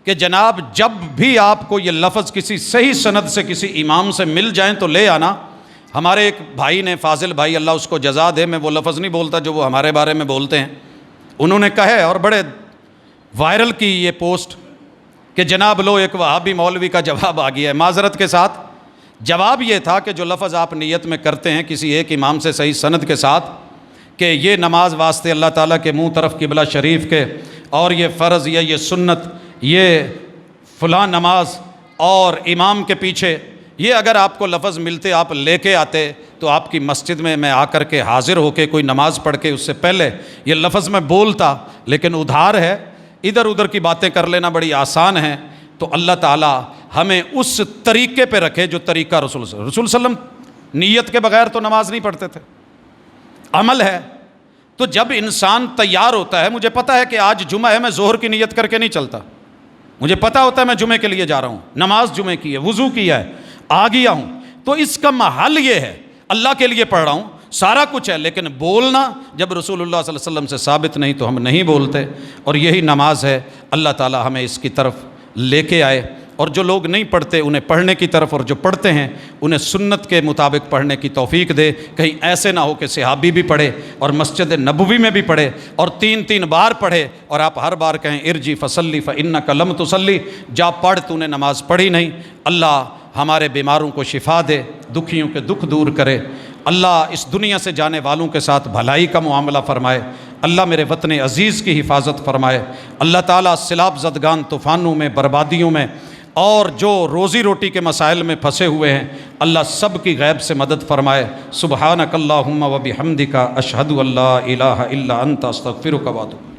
کہ جناب جب بھی آپ کو یہ لفظ کسی صحیح سند سے کسی امام سے مل جائیں تو لے آنا۔ ہمارے ایک بھائی نے، فاضل بھائی، اللہ اس کو جزا دے، میں وہ لفظ نہیں بولتا جو وہ ہمارے بارے میں بولتے ہیں، انہوں نے کہے اور بڑے وائرل کی یہ پوسٹ کہ جناب لو ایک وہابی مولوی کا جواب آ گیا ہے۔ معذرت کے ساتھ جواب یہ تھا کہ جو لفظ آپ نیت میں کرتے ہیں کسی ایک امام سے صحیح سند کے ساتھ، کہ یہ نماز واسطے اللہ تعالیٰ کے منہ طرف قبلہ شریف کے، اور یہ فرض یا یہ سنت، یہ فلاں نماز اور امام کے پیچھے، یہ اگر آپ کو لفظ ملتے آپ لے کے آتے تو آپ کی مسجد میں آ کر کے حاضر ہو کے کوئی نماز پڑھ کے اس سے پہلے یہ لفظ میں بولتا، لیکن ادھار ہے، ادھر ادھر کی باتیں کر لینا بڑی آسان ہے۔ تو اللہ تعالیٰ ہمیں اس طریقے پہ رکھے جو طریقہ رسول صلی اللہ علیہ وسلم نیت کے بغیر تو نماز نہیں پڑھتے تھے، عمل ہے۔ تو جب انسان تیار ہوتا ہے، مجھے پتہ ہے کہ آج جمعہ ہے، میں ظہر کی نیت کر کے نہیں چلتا، مجھے پتہ ہوتا ہے میں جمعے کے لیے جا رہا ہوں، نماز جمعے کی ہے، وضو کیا ہے، آ گیا ہوں، تو اس کا محل یہ ہے، اللہ کے لیے پڑھ رہا ہوں، سارا کچھ ہے، لیکن بولنا جب رسول اللہ صلی اللہ علیہ وسلم سے ثابت نہیں تو ہم نہیں بولتے، اور یہی نماز ہے۔ اللہ تعالی ہمیں اس کی طرف لے کے آئے، اور جو لوگ نہیں پڑھتے انہیں پڑھنے کی طرف، اور جو پڑھتے ہیں انہیں سنت کے مطابق پڑھنے کی توفیق دے۔ کہیں ایسے نہ ہو کہ صحابی بھی پڑھے اور مسجد نبوی میں بھی پڑھے اور 3 بار پڑھے، اور آپ ہر بار کہیں ارجی فصلی فإنک لم تصلی، جا پڑھ تو نے نماز پڑھی نہیں۔ اللہ ہمارے بیماروں کو شفا دے، دکھیوں کے دکھ دور کرے، اللہ اس دنیا سے جانے والوں کے ساتھ بھلائی کا معاملہ فرمائے، اللہ میرے وطن عزیز کی حفاظت فرمائے، اللہ تعالیٰ سیلاب زدگان طوفانوں میں، بربادیوں میں، اور جو روزی روٹی کے مسائل میں پھنسے ہوئے ہیں، اللہ سب کی غیب سے مدد فرمائے۔ سبحانک اللہم و بحمدک، اشہد ان لا الہ الا انت، استغفرک و اتوب۔